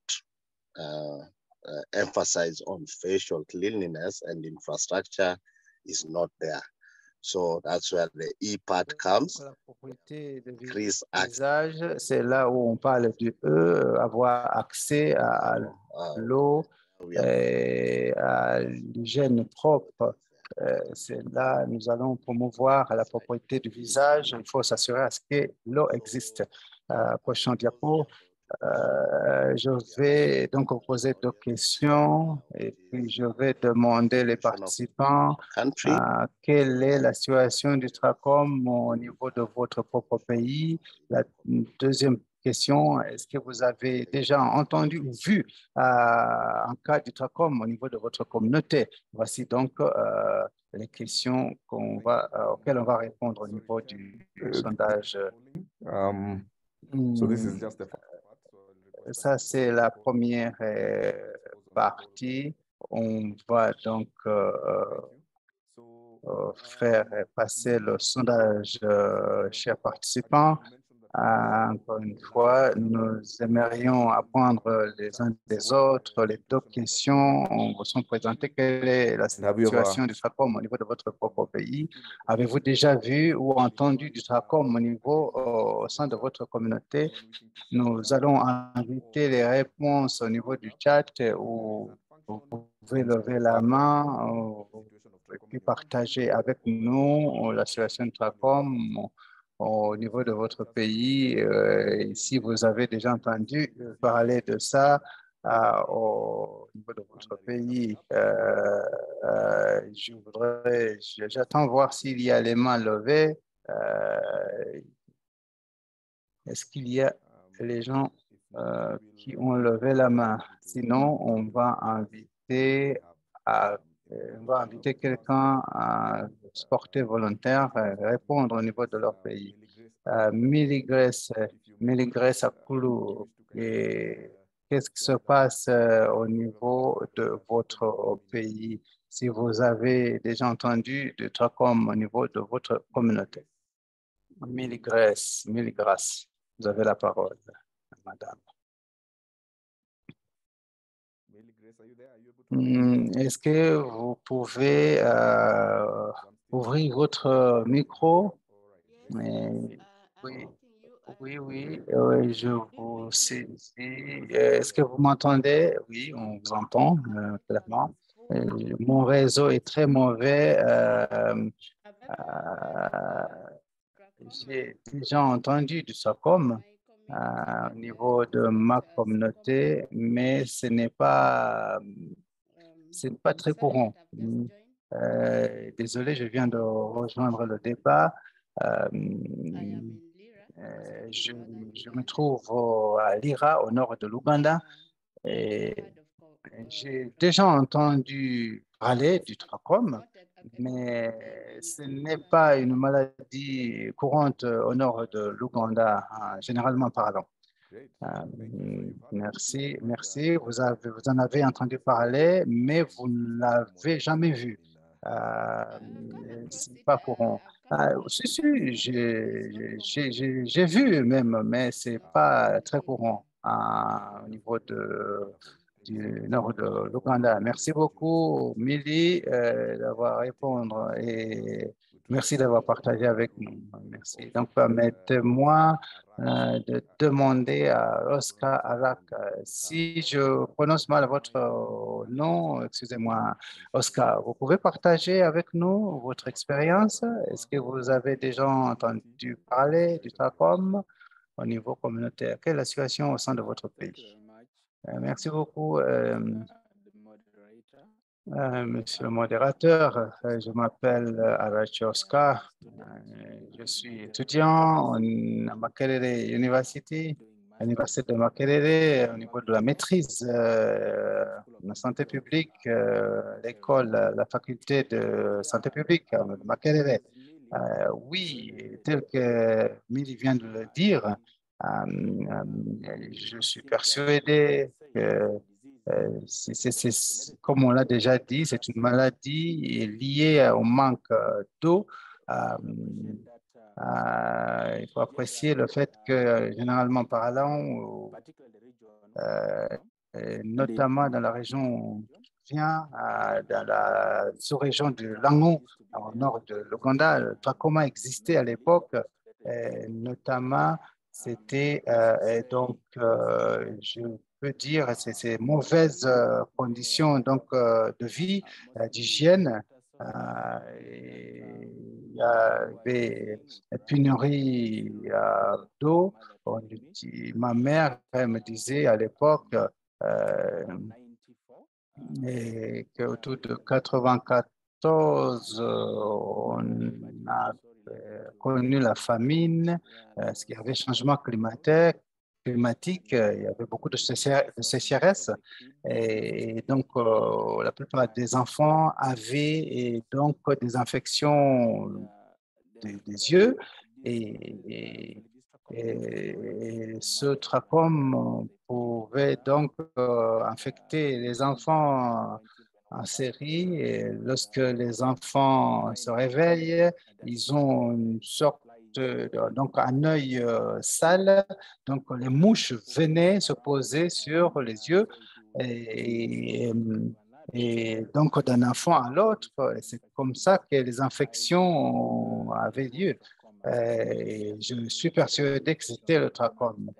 emphasize on facial cleanliness, and infrastructure is not there. So that's where the E part comes. Increase access. C'est là où on parle du E, avoir accès à l'eau, à l'hygiène propre. C'est là nous allons promouvoir la propriété du visage. Il faut s'assurer à ce que l'eau existe. Prochain diapo. Je vais donc vous poser 2 questions et puis je vais demander les participants quelle est la situation du trachome au niveau de votre propre pays. La deuxième question, est-ce que vous avez déjà entendu ou vu un cas du trachome au niveau de votre communauté? Voici donc les questions auxquelles on va répondre au niveau du sondage. So this is just the Ça, c'est la première partie. On va donc faire passer le sondage, chers participants. Encore une fois, nous aimerions apprendre les uns des autres. Les deux questions vous sont présentées. Quelle est la situation du TRACOM au niveau de votre propre pays? Avez-vous déjà vu ou entendu du TRACOM au sein de votre communauté? Nous allons inviter les réponses au niveau du chat où vous pouvez lever la main et puis partager avec nous la situation du TRACOM au niveau de votre pays. Si vous avez déjà entendu parler de ça au niveau de votre pays, j'attends voir s'il y a les mains levées. Est-ce qu'il y a les gens qui ont levé la main? Sinon, on va inviter quelqu'un à se porter volontaire, répondre au niveau de leur pays. Miligrès Akulu, et qu'est-ce qui se passe au niveau de votre pays si vous avez déjà entendu de TRACOM au niveau de votre communauté? Miligrès, vous avez la parole, madame. Est-ce que vous pouvez ouvrir votre micro? Oui, je vous saisis. Est-ce que vous m'entendez? Oui, on vous entend clairement. Mon réseau est très mauvais. J'ai déjà entendu du SACOM au niveau de ma communauté, mais ce n'est pas très courant. Désolé, je viens de rejoindre le débat. Je me trouve à Lira, au nord de l'Ouganda, et j'ai déjà entendu parler du trachome, mais ce n'est pas une maladie courante au nord de l'Ouganda, généralement parlant. Merci. Vous en avez entendu parler, mais vous ne l'avez jamais vu. C'est pas courant. Si, j'ai vu même, mais c'est pas très courant au niveau du nord de l'Ouganda. Merci beaucoup, Milly, d'avoir répondu et merci d'avoir partagé avec nous. Merci. Donc, permettez-moi de demander à Oscar Arak, si je prononce mal votre nom, excusez-moi, Oscar, vous pouvez partager avec nous votre expérience? Est-ce que vous avez déjà entendu parler du TRACOM au niveau communautaire? Quelle est la situation au sein de votre pays? Merci beaucoup, monsieur le modérateur. Je m'appelle Arachi Oscar. Je suis étudiant à Makerere University, à l'Université de Makerere, au niveau de la maîtrise de la santé publique, l'école, la faculté de santé publique de Makerere. Oui, tel que Milly vient de le dire, je suis persuadé que, comme on l'a déjà dit, c'est une maladie liée au manque d'eau. Il faut apprécier le fait que, généralement parlant, notamment dans la région vient dans la sous-région de Langon, au nord de l'Ouganda, le trachoma existait à l'époque, notamment c'était donc je peux dire ces mauvaises conditions donc de vie, d'hygiène. Il y avait une pénurie d'eau. Ma mère elle me disait à l'époque et qu'autour de 94, on a connu la famine, ce qui avait changement climatique, il y avait beaucoup de sécheresse et donc la plupart des enfants avaient donc des infections des yeux et ce trachome pouvait donc infecter les enfants en série. Et lorsque les enfants se réveillent, ils ont une sorte donc un œil sale, donc les mouches venaient se poser sur les yeux et donc d'un enfant à l'autre. C'est comme ça que les infections avaient lieu. Je suis persuadé que c'était le trachome.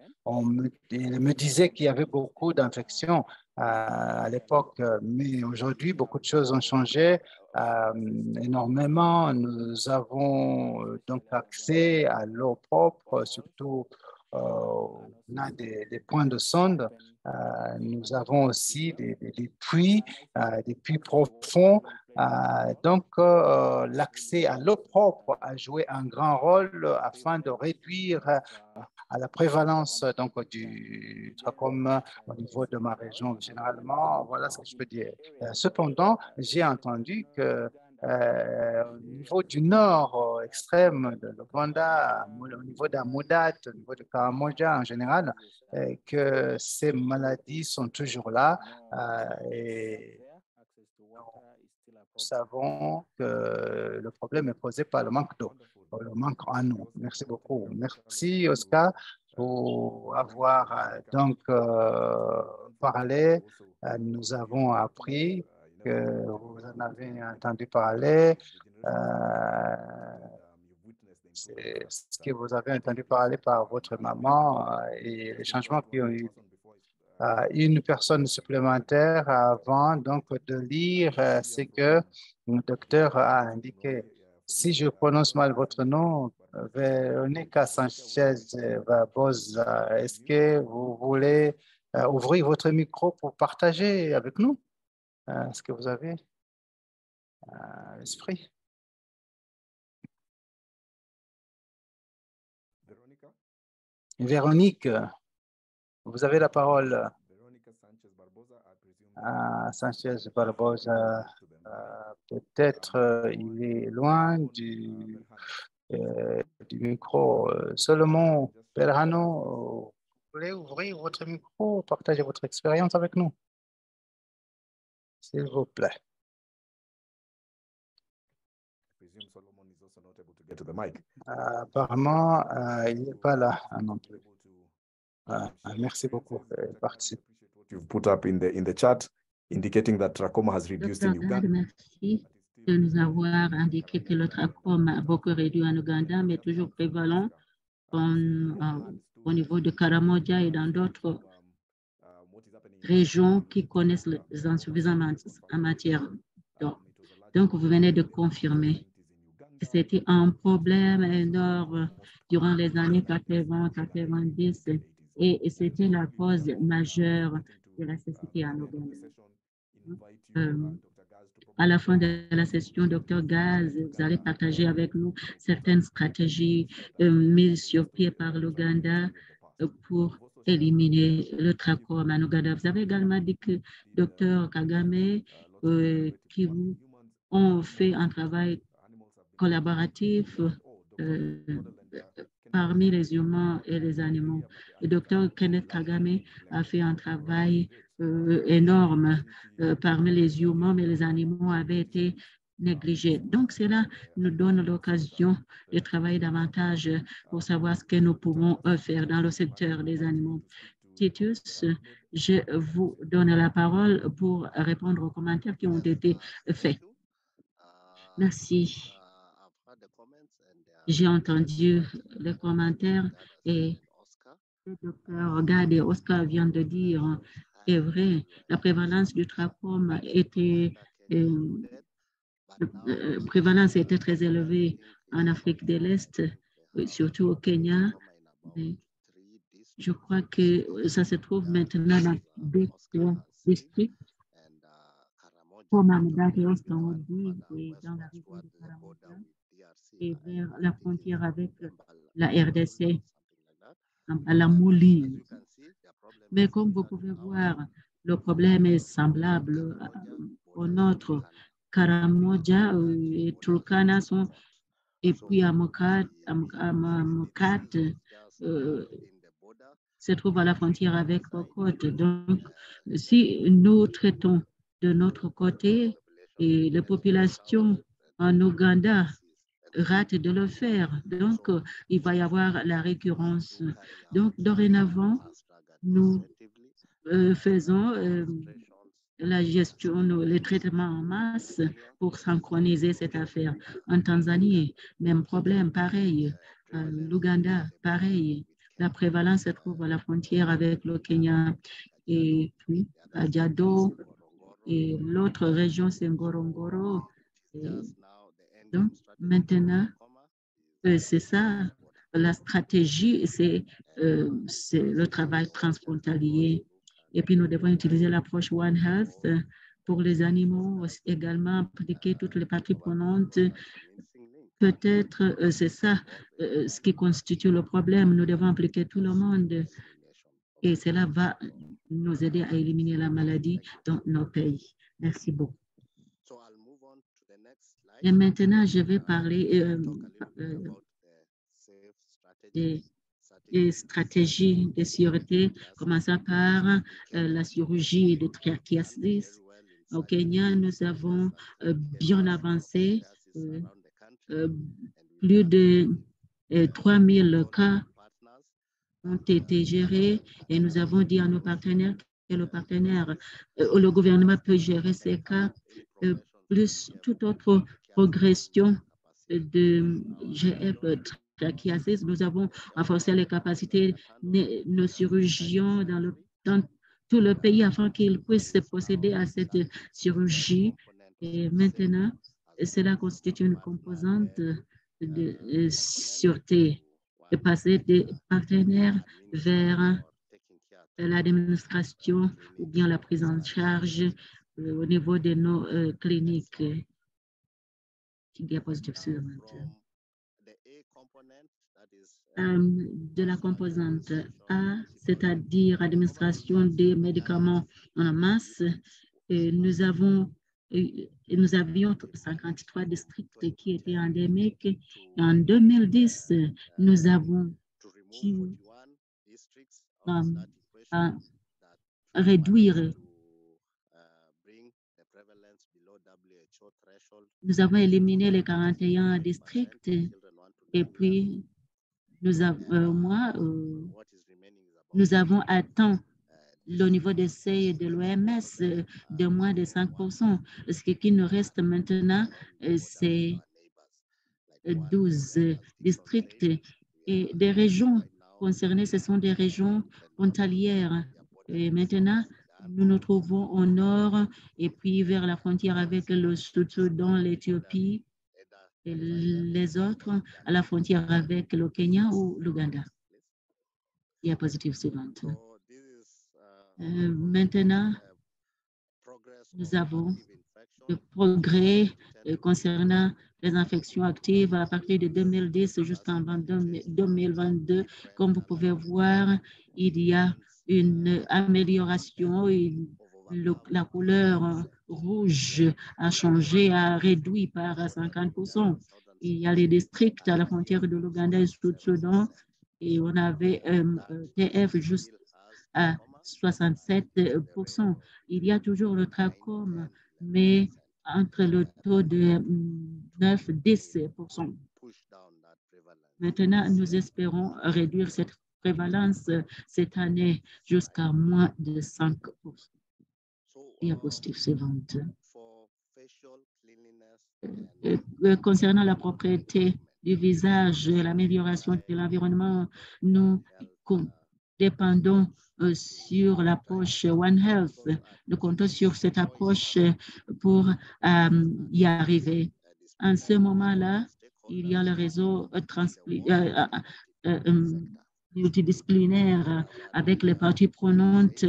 Il me disait qu'il y avait beaucoup d'infections à l'époque, mais aujourd'hui, beaucoup de choses ont changé énormément. Nous avons donc accès à l'eau propre, surtout on a des points de sonde. Nous avons aussi des puits profonds. Donc, l'accès à l'eau propre a joué un grand rôle afin de réduire à la prévalence donc, du trachome au niveau de ma région généralement. Voilà ce que je peux dire. Cependant, j'ai entendu que au niveau du nord extrême de l'Ouganda, au niveau d'Amudat, au niveau de Karamoja en général, que ces maladies sont toujours là. Et nous savons que le problème est posé par le manque d'eau, le manque en eau. Merci beaucoup. Merci, Oscar, pour avoir donc parlé. Nous avons appris que vous en avez entendu parler. C'est ce que vous avez entendu parler par votre maman et les changements qui ont eu. Une personne supplémentaire avant donc de lire ce que le docteur a indiqué. Si je prononce mal votre nom, Véronica Sanchez Barbosa, est-ce que vous voulez ouvrir votre micro pour partager avec nous ce que vous avez à l'esprit? Véronique, vous avez la parole. Sanchez Barbosa, peut-être il est loin du micro. Seulement, Perhano, vous voulez ouvrir votre micro, partager votre expérience avec nous, s'il vous plaît. Apparemment, il n'est pas là non plus. Merci beaucoup. You've put up in the chat, indicating that trachoma has reduced in Uganda. Merci de nous avoir indiqué que le trachome a beaucoup réduit en Ouganda, mais toujours prévalent au niveau de Karamoja et dans d'autres régions qui connaissent les insuffisances en matière d'eau. Donc, vous venez de confirmer que c'était un problème énorme durant les années 80-90 et c'était la cause majeure de la cécité en Ouganda. À la fin de la session, Dr Gaz, vous allez partager avec nous certaines stratégies mises sur pied par l'Ouganda pour éliminer le trachome en Ouganda. Vous avez également dit que Dr Kagame, qui ont fait un travail collaboratif parmi les humains et les animaux. Le docteur Kenneth Kagame a fait un travail énorme parmi les humains, mais les animaux avaient été négligés. Donc, cela nous donne l'occasion de travailler davantage pour savoir ce que nous pouvons faire dans le secteur des animaux. Titus, je vous donne la parole pour répondre aux commentaires qui ont été faits. Merci. J'ai entendu les commentaires et le docteur Gad et Oscar viennent de dire est vrai, la prévalence du trachome était très élevée en Afrique de l'Est, surtout au Kenya. Et je crois que ça se trouve maintenant dans d'autres districts comme Amudat et Oskaodi et dans la région de Karamoja et vers la frontière avec la RDC, à la Mouli. Mais comme vous pouvez voir, le problème est semblable au nôtre. Karamoja et Turkana sont, et puis Amokat se trouve à la frontière avec Pokot. Donc, si nous traitons de notre côté et les populations en Ouganda rate de le faire. Donc, il va y avoir la récurrence. Donc, dorénavant, nous faisons la gestion, les traitements en masse pour synchroniser cette affaire. En Tanzanie, même problème, pareil. L'Ouganda, pareil. La prévalence se trouve à la frontière avec le Kenya et puis à Diado et l'autre région, c'est Ngorongoro. Donc, maintenant, c'est ça. La stratégie, c'est le travail transfrontalier. Et puis, nous devons utiliser l'approche One Health pour les animaux, également impliquer toutes les parties prenantes. Peut-être c'est ça ce qui constitue le problème. Nous devons impliquer tout le monde et cela va nous aider à éliminer la maladie dans nos pays. Merci beaucoup. Et maintenant, je vais parler des stratégies de sûreté, commençant par la chirurgie de triachiasis. Au Kenya, nous avons bien avancé. Plus de 3000 cas ont été gérés et nous avons dit à nos partenaires que le gouvernement peut gérer ces cas, plus toute autre progression de GF triachiasis. Nous avons renforcé les capacités de nos chirurgiens dans tout le pays afin qu'ils puissent procéder à cette chirurgie. Et maintenant, cela constitue une composante de sûreté, de passer des partenaires vers l'administration ou bien la prise en charge au niveau de nos cliniques. Diapositive suivante. De la composante A, c'est-à-dire administration des médicaments en masse, nous avions 53 districts qui étaient endémiques. En 2010, nous avons pu réduire. Nous avons éliminé les 41 districts et puis nous avons atteint le niveau d'essai de l'OMS de moins de 5%. Ce qui nous reste maintenant, c'est 12 districts et des régions concernées, ce sont des régions frontalières. Et maintenant, nous nous trouvons au nord et puis vers la frontière avec le Soudan, l'Éthiopie et les autres à la frontière avec le Kenya ou l'Ouganda. Diapositive suivante. Maintenant, nous avons le progrès concernant les infections actives à partir de 2010 jusqu'en 2022. Comme vous pouvez voir, il y a une amélioration. La couleur rouge a changé, a réduit par 50%. Il y a les districts à la frontière de l'Ouganda et du Soudan et on avait TF juste à 67%. Il y a toujours le trachome, mais entre le taux de 9-10%. Maintenant, nous espérons réduire cette prévalence cette année jusqu'à moins de 5%. Diapositive suivante. Concernant la propriété du visage et l'amélioration de l'environnement, nous dépendons sur l'approche One Health. Nous comptons sur cette approche pour y arriver. En ce moment-là, il y a le réseau multidisciplinaire avec les parties prenantes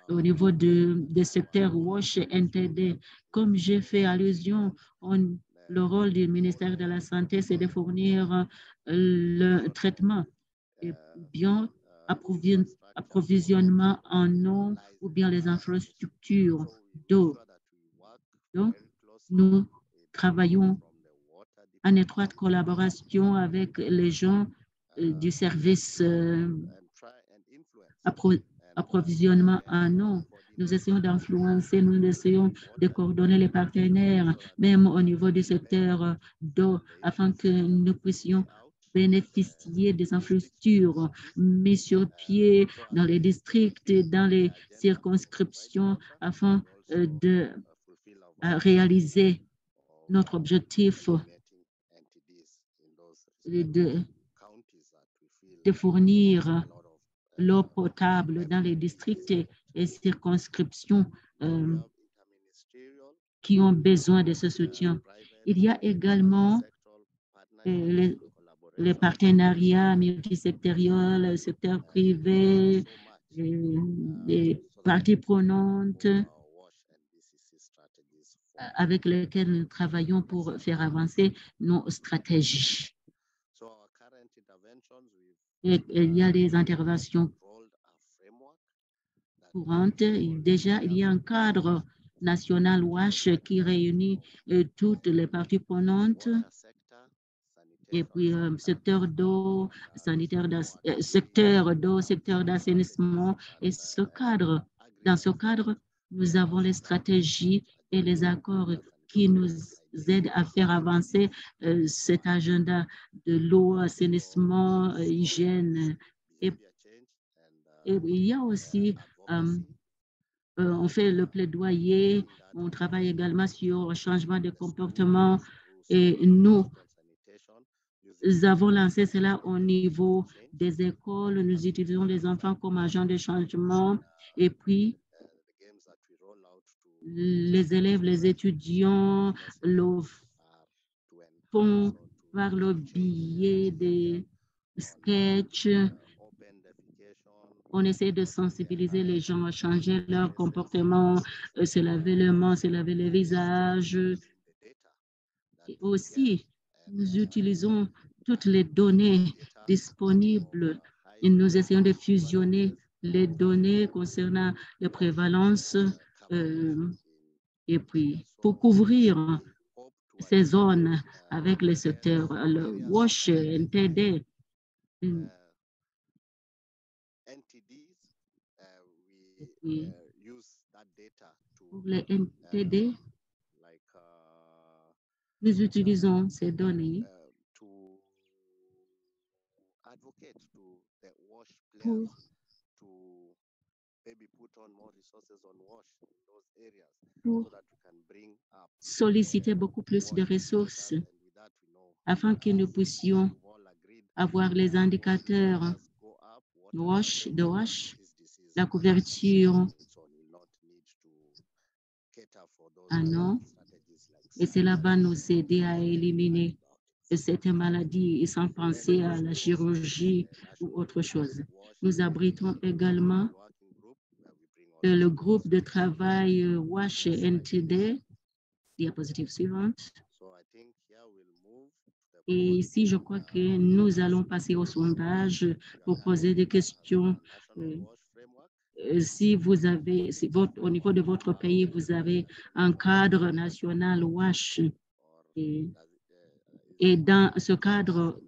au niveau des secteurs WASH et NTD. Comme j'ai fait allusion, le rôle du ministère de la Santé, c'est de fournir le traitement et bien approvisionnement en eau ou bien les infrastructures d'eau. Donc, nous travaillons en étroite collaboration avec les gens du service approvisionnement en eau Nous essayons d'influencer, nous essayons de coordonner les partenaires, même au niveau du secteur d'eau, afin que nous puissions bénéficier des infrastructures mises sur pied dans les districts, dans les circonscriptions, afin de réaliser notre objectif de fournir l'eau potable dans les districts et circonscriptions qui ont besoin de ce soutien. Il y a également les partenariats multisectoriels, le secteur privé, les parties prenantes avec lesquelles nous travaillons pour faire avancer nos stratégies. Et il y a des interventions courantes. Déjà, il y a un cadre national WASH qui réunit toutes les parties prenantes. Et puis, secteur d'eau, secteur d'eau, secteur d'assainissement. Et dans ce cadre, nous avons les stratégies et les accords qui nous aident à faire avancer cet agenda de l'eau, assainissement, hygiène. Et il y a aussi, on fait le plaidoyer, on travaille également sur le changement de comportement et nous avons lancé cela au niveau des écoles. Nous utilisons les enfants comme agents de changement et puis les élèves, les étudiants le font par le biais des sketchs. On essaie de sensibiliser les gens à changer leur comportement, se laver les mains, se laver les visages. Et aussi, nous utilisons toutes les données disponibles et nous essayons de fusionner les données concernant la prévalence et puis pour couvrir ces zones avec les secteurs, le WASH, NTD. Et pour les NTD, nous utilisons ces données pour solliciter beaucoup plus de ressources afin que nous puissions avoir les indicateurs de WASH, la couverture un an, et cela va nous aider à éliminer cette maladie sans penser à la chirurgie ou autre chose. Nous abritons également le groupe de travail WASH NTD, diapositive suivante. Et ici, je crois que nous allons passer au sondage pour poser des questions. Si vous avez, au niveau de votre pays, vous avez un cadre national WASH et dans ce cadre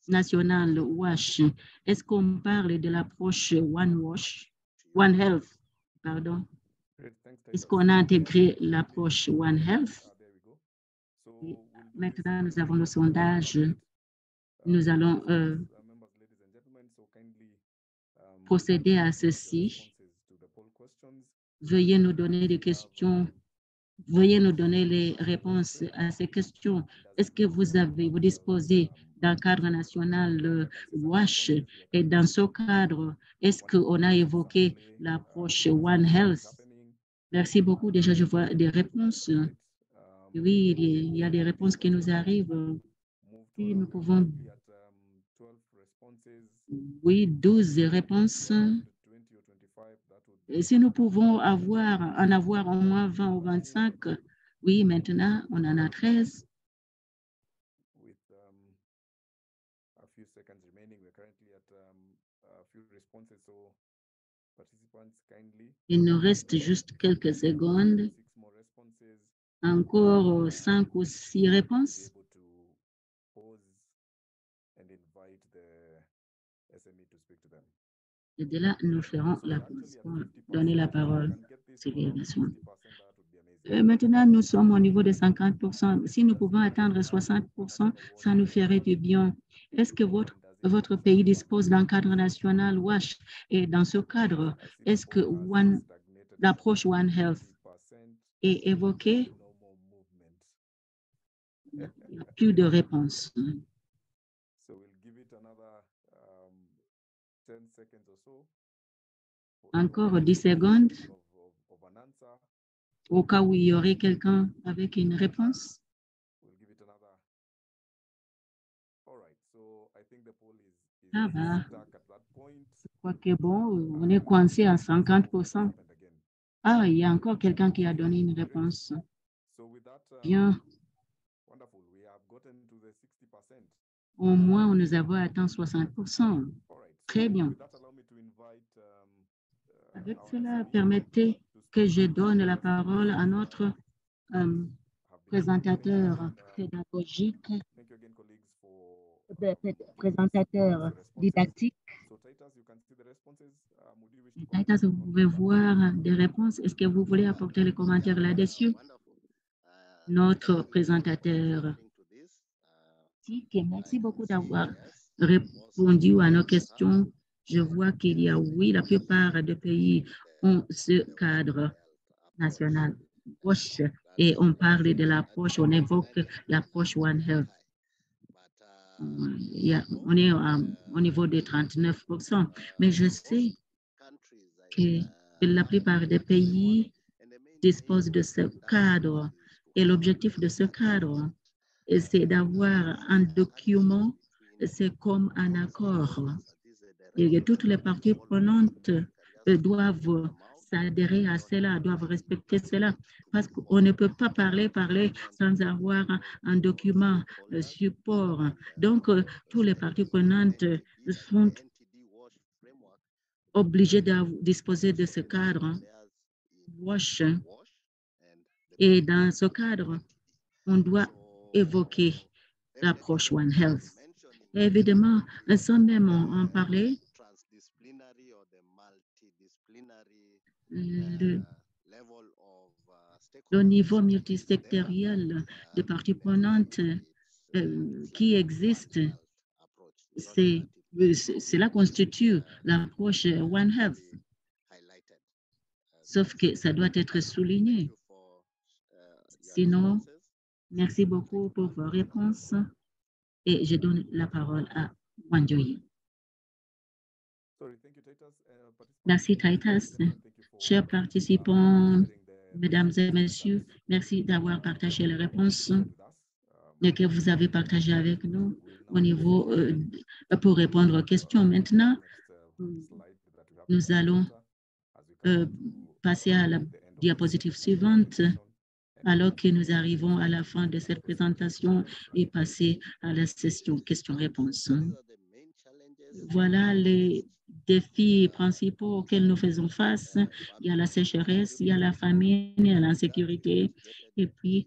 national WASH, est-ce qu'on parle de l'approche One Health, pardon? Est-ce qu'on a intégré l'approche One Health? Et maintenant, nous avons le sondage. Nous allons procéder à ceci. Veuillez nous donner des questions. Veuillez nous donner les réponses à ces questions. Est-ce que vous disposez d'un cadre national WASH et dans ce cadre, est-ce qu'on a évoqué l'approche One Health? Merci beaucoup. Déjà, je vois des réponses. Oui, il y a des réponses qui nous arrivent. Et nous pouvons, oui, 12 réponses. Et si nous pouvons en avoir au moins 20 ou 25, oui, maintenant, on en a 13. Il nous reste juste quelques secondes. Encore 5 ou 6 réponses. Et de là, nous ferons la pause pour donner la parole. accélération. Maintenant, nous sommes au niveau de 50%. Si nous pouvons atteindre 60%, ça nous ferait du bien. Est-ce que votre pays dispose d'un cadre national WASH? Et dans ce cadre, est-ce que l'approche One Health est évoquée? Il n'y a plus de réponse. Encore 10 secondes au cas où il y aurait quelqu'un avec une réponse. Ça va. Je crois que bon, on est coincé à 50%. Ah, il y a encore quelqu'un qui a donné une réponse. Bien. Au moins, nous avons atteint 60%. Très bien. Avec cela, permettez que je donne la parole à notre présentateur pédagogique, présentateur didactique. Titus, vous pouvez voir des réponses. Est-ce que vous voulez apporter les commentaires là-dessus? Notre présentateur. Merci beaucoup d'avoir répondu à nos questions. Je vois qu'il y a, oui, la plupart des pays ont ce cadre national proche et on parle de l'approche, on évoque l'approche One Health. On est au niveau de 39%, mais je sais que la plupart des pays disposent de ce cadre et l'objectif de ce cadre, c'est d'avoir un document, c'est comme un accord. Et toutes les parties prenantes doivent s'adhérer à cela, doivent respecter cela, parce qu'on ne peut pas parler sans avoir un document support. Donc, toutes les parties prenantes sont obligées de disposer de ce cadre WASH. Et dans ce cadre, on doit évoquer l'approche One Health. Et évidemment, sans même en parler, le niveau multisectoriel des parties prenantes qui existe, cela constitue l'approche One Health. Sauf que ça doit être souligné. Sinon, merci beaucoup pour vos réponses et je donne la parole à Wanjoyi. Merci Titus. Chers participants, mesdames et messieurs, merci d'avoir partagé les réponses que vous avez partagées avec nous au niveau pour répondre aux questions. Maintenant, nous allons passer à la diapositive suivante alors que nous arrivons à la fin de cette présentation et passer à la session questions-réponses. Voilà les défis principaux auxquels nous faisons face. Il y a la sécheresse, il y a la famine, il y a l'insécurité. Et puis,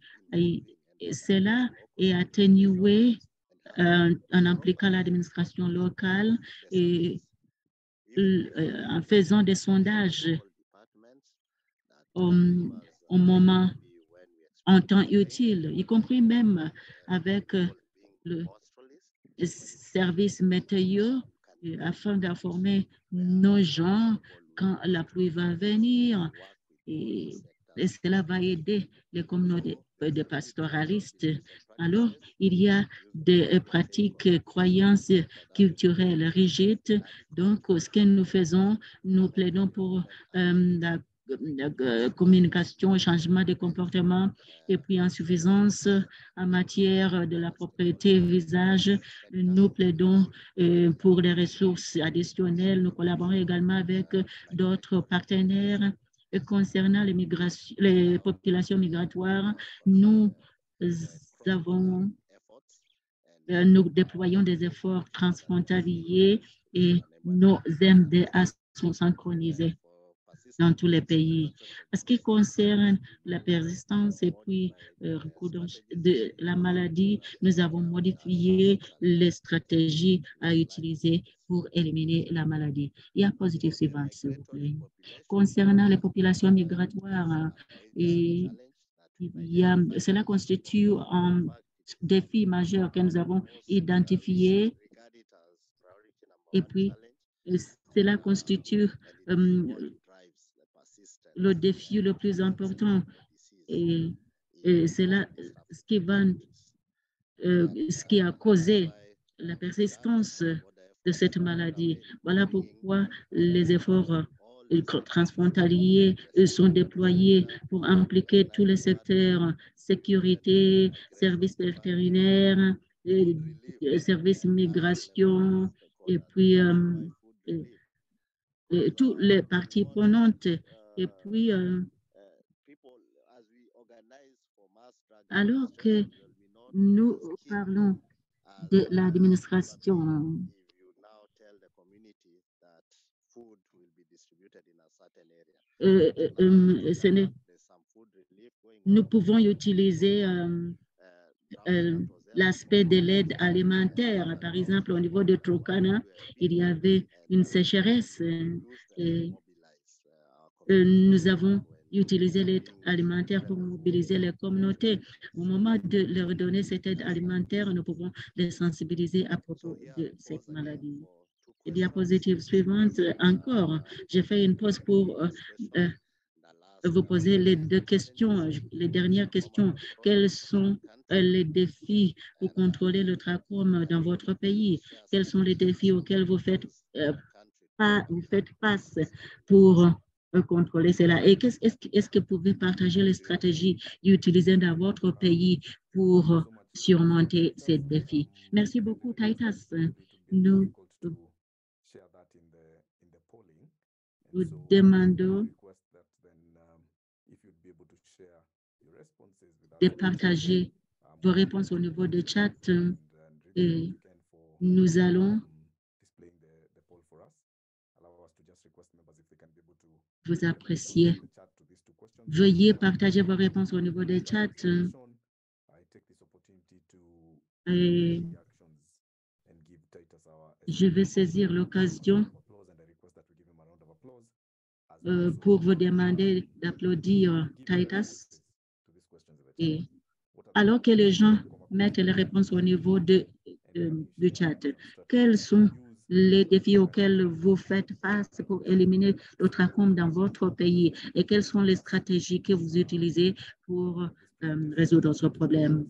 cela est atténué en impliquant l'administration locale et en faisant des sondages au moment, en temps utile, y compris même avec le service météo, afin d'informer nos gens quand la pluie va venir. Et cela va aider les communautés de pastoralistes. Alors, il y a des pratiques, croyances culturelles rigides. Donc, ce que nous faisons, nous plaidons pour la communication, changement de comportement et puis insuffisance en matière de la propriété visage. Nous plaidons pour les ressources additionnelles. Nous collaborons également avec d'autres partenaires. Et concernant les populations migratoires, nous déployons des efforts transfrontaliers et nos MDA sont synchronisés. dans tous les pays. En ce qui concerne la persistance et puis recurrence de la maladie, nous avons modifié les stratégies à utiliser pour éliminer la maladie. Diapositive suivante, s'il vous plaît. Concernant les populations migratoires, cela constitue un défi majeur que nous avons identifié et puis cela constitue le défi le plus important et c'est là ce qui a causé la persistance de cette maladie. Voilà pourquoi les efforts transfrontaliers sont déployés pour impliquer tous les secteurs, sécurité, services vétérinaires, services migration, et puis toutes les parties prenantes. Et puis, alors que nous parlons de l'administration, nous pouvons utiliser l'aspect de l'aide alimentaire. Par exemple, au niveau de Turkana, il y avait une sécheresse et nous avons utilisé l'aide alimentaire pour mobiliser les communautés. Au moment de leur donner cette aide alimentaire, nous pouvons les sensibiliser à propos de cette maladie. Et diapositive suivante, encore, j'ai fait une pause pour vous poser les deux questions, les dernières questions. Quels sont les défis pour contrôler le trachome dans votre pays? Quels sont les défis auxquels vous faites face pour contrôler cela? Et est-ce que vous pouvez partager les stratégies utilisées dans votre pays pour surmonter ces défis? Merci beaucoup, Titus. Nous vous demandons de partager vos réponses au niveau de chat et nous allons vous apprécier. Veuillez partager vos réponses au niveau des chats. Et je vais saisir l'occasion pour vous demander d'applaudir Titus. Et alors que les gens mettent les réponses au niveau du chat, quels sont les défis auxquels vous faites face pour éliminer le trachome dans votre pays et quelles sont les stratégies que vous utilisez pour résoudre ce problème?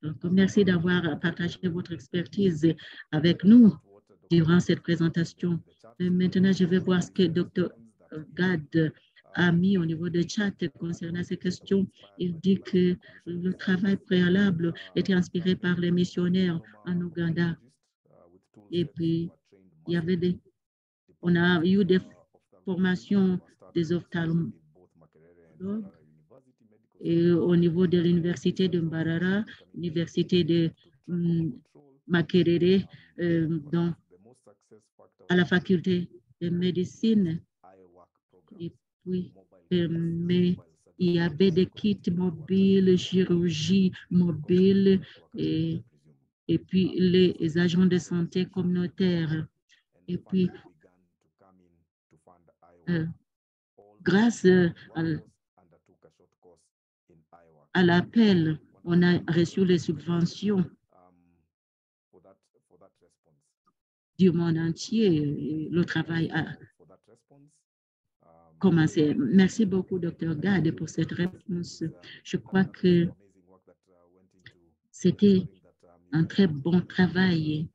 Donc, merci d'avoir partagé votre expertise avec nous durant cette présentation. Et maintenant, je vais voir ce que Dr. Gad a mis au niveau de chat concernant ces questions. Il dit que le travail préalable était inspiré par les missionnaires en Ouganda. Et puis, il y avait on a eu des formations des ophtalmologues et au niveau de l'université de Mbarara, l'université de Makerere, à la faculté de médecine. Et puis, mais il y avait des kits mobiles, chirurgie mobile et puis les agents de santé communautaires. Et puis, grâce à l'appel, on a reçu les subventions du monde entier. Le travail a commencé. Merci beaucoup, Dr. Gad, pour cette réponse. Je crois que c'était un très bon travail.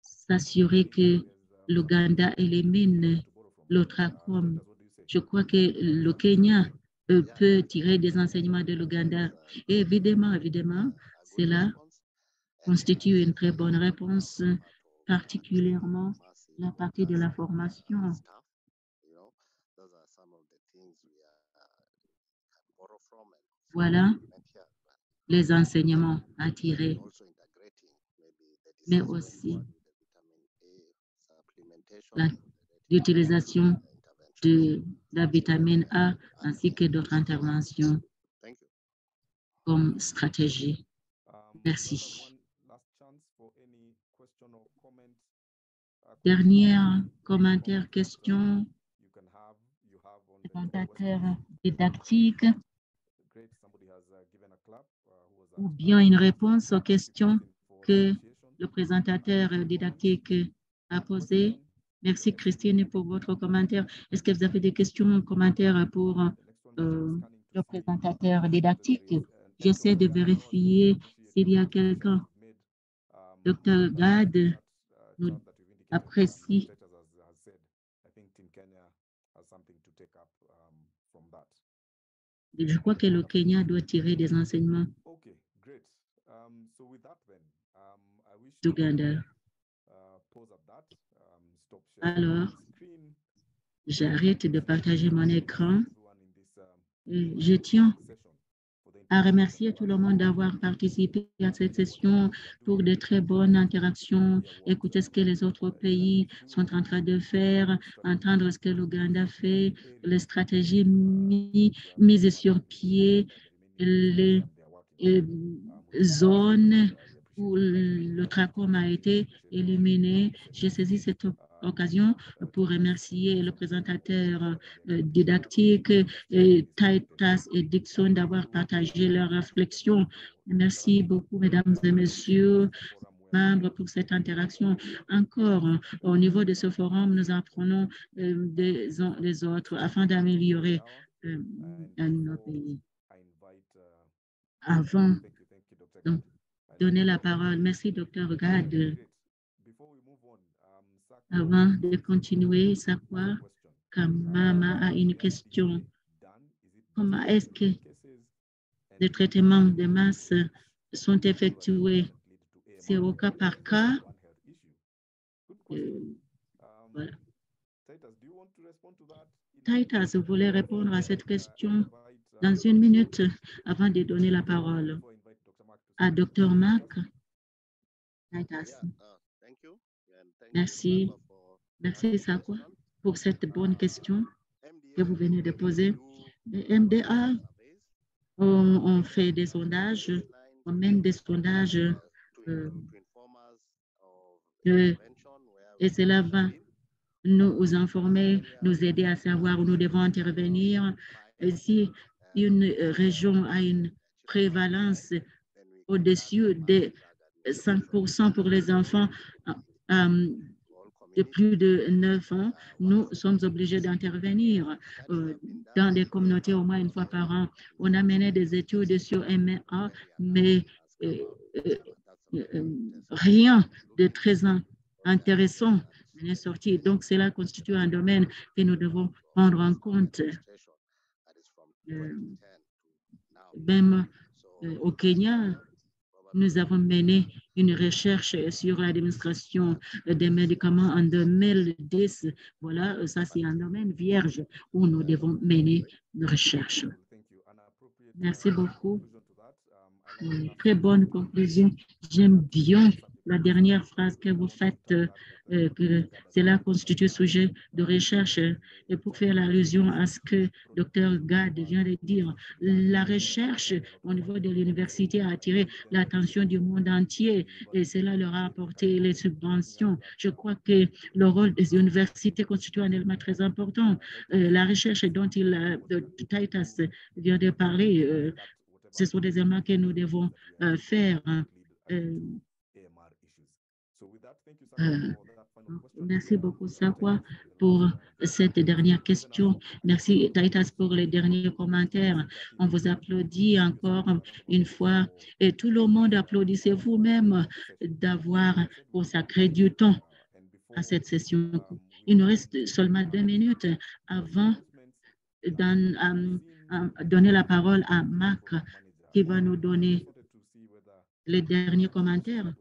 S'assurer que l'Ouganda élimine le trachome. Je crois que le Kenya peut tirer des enseignements de l'Ouganda. Et évidemment, cela constitue une très bonne réponse, particulièrement la partie de la formation. Voilà les enseignements à tirer, mais aussi l'utilisation de la vitamine A ainsi que d'autres interventions comme stratégie. Merci. Dernier commentaire, question, présentateur didactique ou bien une réponse aux questions que le présentateur didactique a posées. Merci Christine pour votre commentaire. Est-ce que vous avez des questions ou commentaires pour le présentateur didactique? J'essaie de vérifier s'il y a quelqu'un. Dr. Gad nous apprécie. Je crois que le Kenya doit tirer des enseignements d'Ouganda. Alors, j'arrête de partager mon écran. Je tiens à remercier tout le monde d'avoir participé à cette session pour de très bonnes interactions, écouter ce que les autres pays sont en train de faire, entendre ce que l'Ouganda fait, les stratégies mises sur pied, les zones où le trachome a été éliminé. J'ai saisi cette occasion pour remercier le présentateur didactique, Titus et Dixon, d'avoir partagé leurs réflexions. Merci beaucoup, mesdames et messieurs, membres, pour cette interaction. Encore, au niveau de ce forum, nous apprenons des uns des autres afin d'améliorer nos pays. Avant de donner la parole, merci, Dr. Gad. Avant de continuer, Sakwa Kamama a une question. Comment est-ce que les traitements de masse sont effectués? C'est au cas par cas? Voilà. Titus, vous voulez répondre à cette question dans une minute avant de donner la parole à Dr. Mark? Titus. Merci. Merci, Sakwa, pour cette bonne question que vous venez de poser. Le MDA, on fait des sondages, on mène des sondages et cela va nous informer, nous aider à savoir où nous devons intervenir. Et si une région a une prévalence au-dessus de 5% pour les enfants de plus de 9 ans, nous sommes obligés d'intervenir dans des communautés au moins une fois par an. On a mené des études sur MA, mais rien de très intéressant n'est sorti. Donc, cela constitue un domaine que nous devons prendre en compte. Même au Kenya, nous avons mené une recherche sur l'administration des médicaments en 2010. Voilà, ça c'est un domaine vierge où nous devons mener une recherche. Merci beaucoup. Très bonne conclusion. J'aime bien la dernière phrase que vous faites, que cela constitue sujet de recherche, et pour faire allusion à ce que Dr. Gad vient de dire, la recherche au niveau de l'université a attiré l'attention du monde entier et cela leur a apporté les subventions. Je crois que le rôle des universités constitue un élément très important. La recherche dont Titus vient de parler, ce sont des éléments que nous devons faire. Merci beaucoup, Sakwa, pour cette dernière question. Merci, Titus, pour les derniers commentaires. On vous applaudit encore une fois. Et tout le monde applaudissez vous-même d'avoir consacré du temps à cette session. Il nous reste seulement 2 minutes avant de donner la parole à Marc, qui va nous donner les derniers commentaires.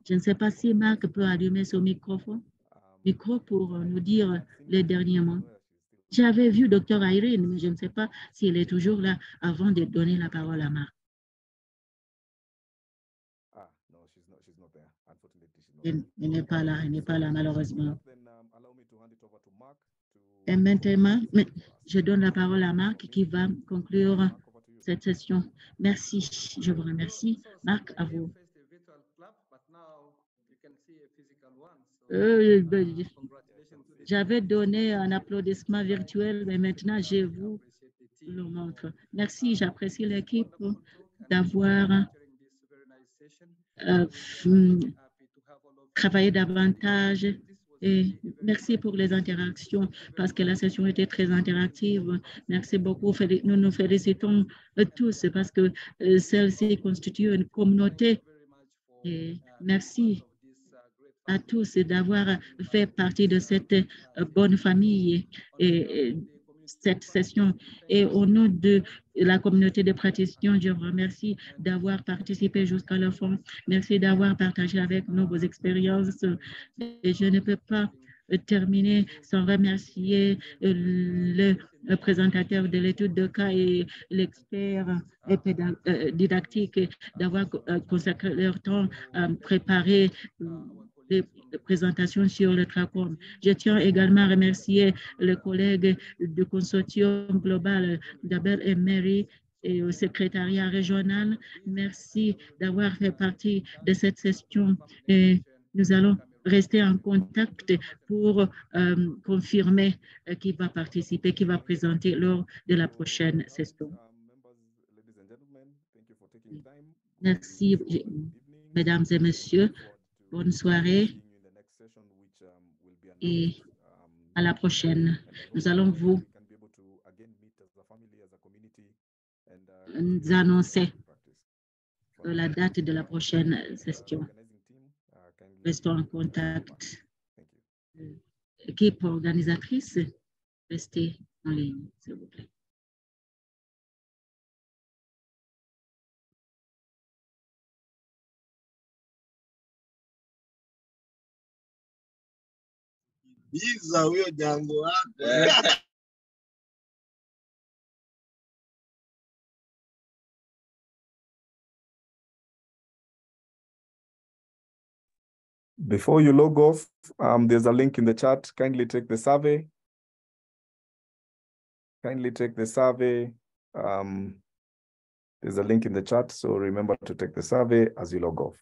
Je ne sais pas si Marc peut allumer son micro pour nous dire les derniers mots. J'avais vu Dr. Irene, mais je ne sais pas si elle est toujours là avant de donner la parole à Marc. Elle n'est pas là, malheureusement. Et maintenant, je donne la parole à Marc qui va conclure cette session. Merci, je vous remercie. Marc, à vous. J'avais donné un applaudissement virtuel, mais maintenant je vous le montre. Merci, j'apprécie l'équipe d'avoir travaillé davantage. Et merci pour les interactions parce que la session était très interactive. Merci beaucoup. Nous nous félicitons tous parce que celle-ci constitue une communauté. Et merci à tous d'avoir fait partie de cette bonne famille et cette session. Et au nom de la communauté de praticiens, je vous remercie d'avoir participé jusqu'à la fin. Merci d'avoir partagé avec nous vos expériences. Et je ne peux pas terminer sans remercier le présentateur de l'étude de cas et l'expert didactique d'avoir consacré leur temps à préparer des présentations sur le TRACOM. Je tiens également à remercier les collègues du consortium global d'Abel et Mary et au secrétariat régional. Merci d'avoir fait partie de cette session et nous allons rester en contact pour confirmer qui va participer, qui va présenter lors de la prochaine session. Merci, mesdames et messieurs. Bonne soirée et à la prochaine. Nous allons vous annoncer la date de la prochaine session. Restons en contact. Équipe organisatrice, restez en ligne, s'il vous plaît. Biza huyo jambo wako. Before you log off, there's a link in the chat. Kindly take the survey. Kindly take the survey. There's a link in the chat, so remember to take the survey as you log off.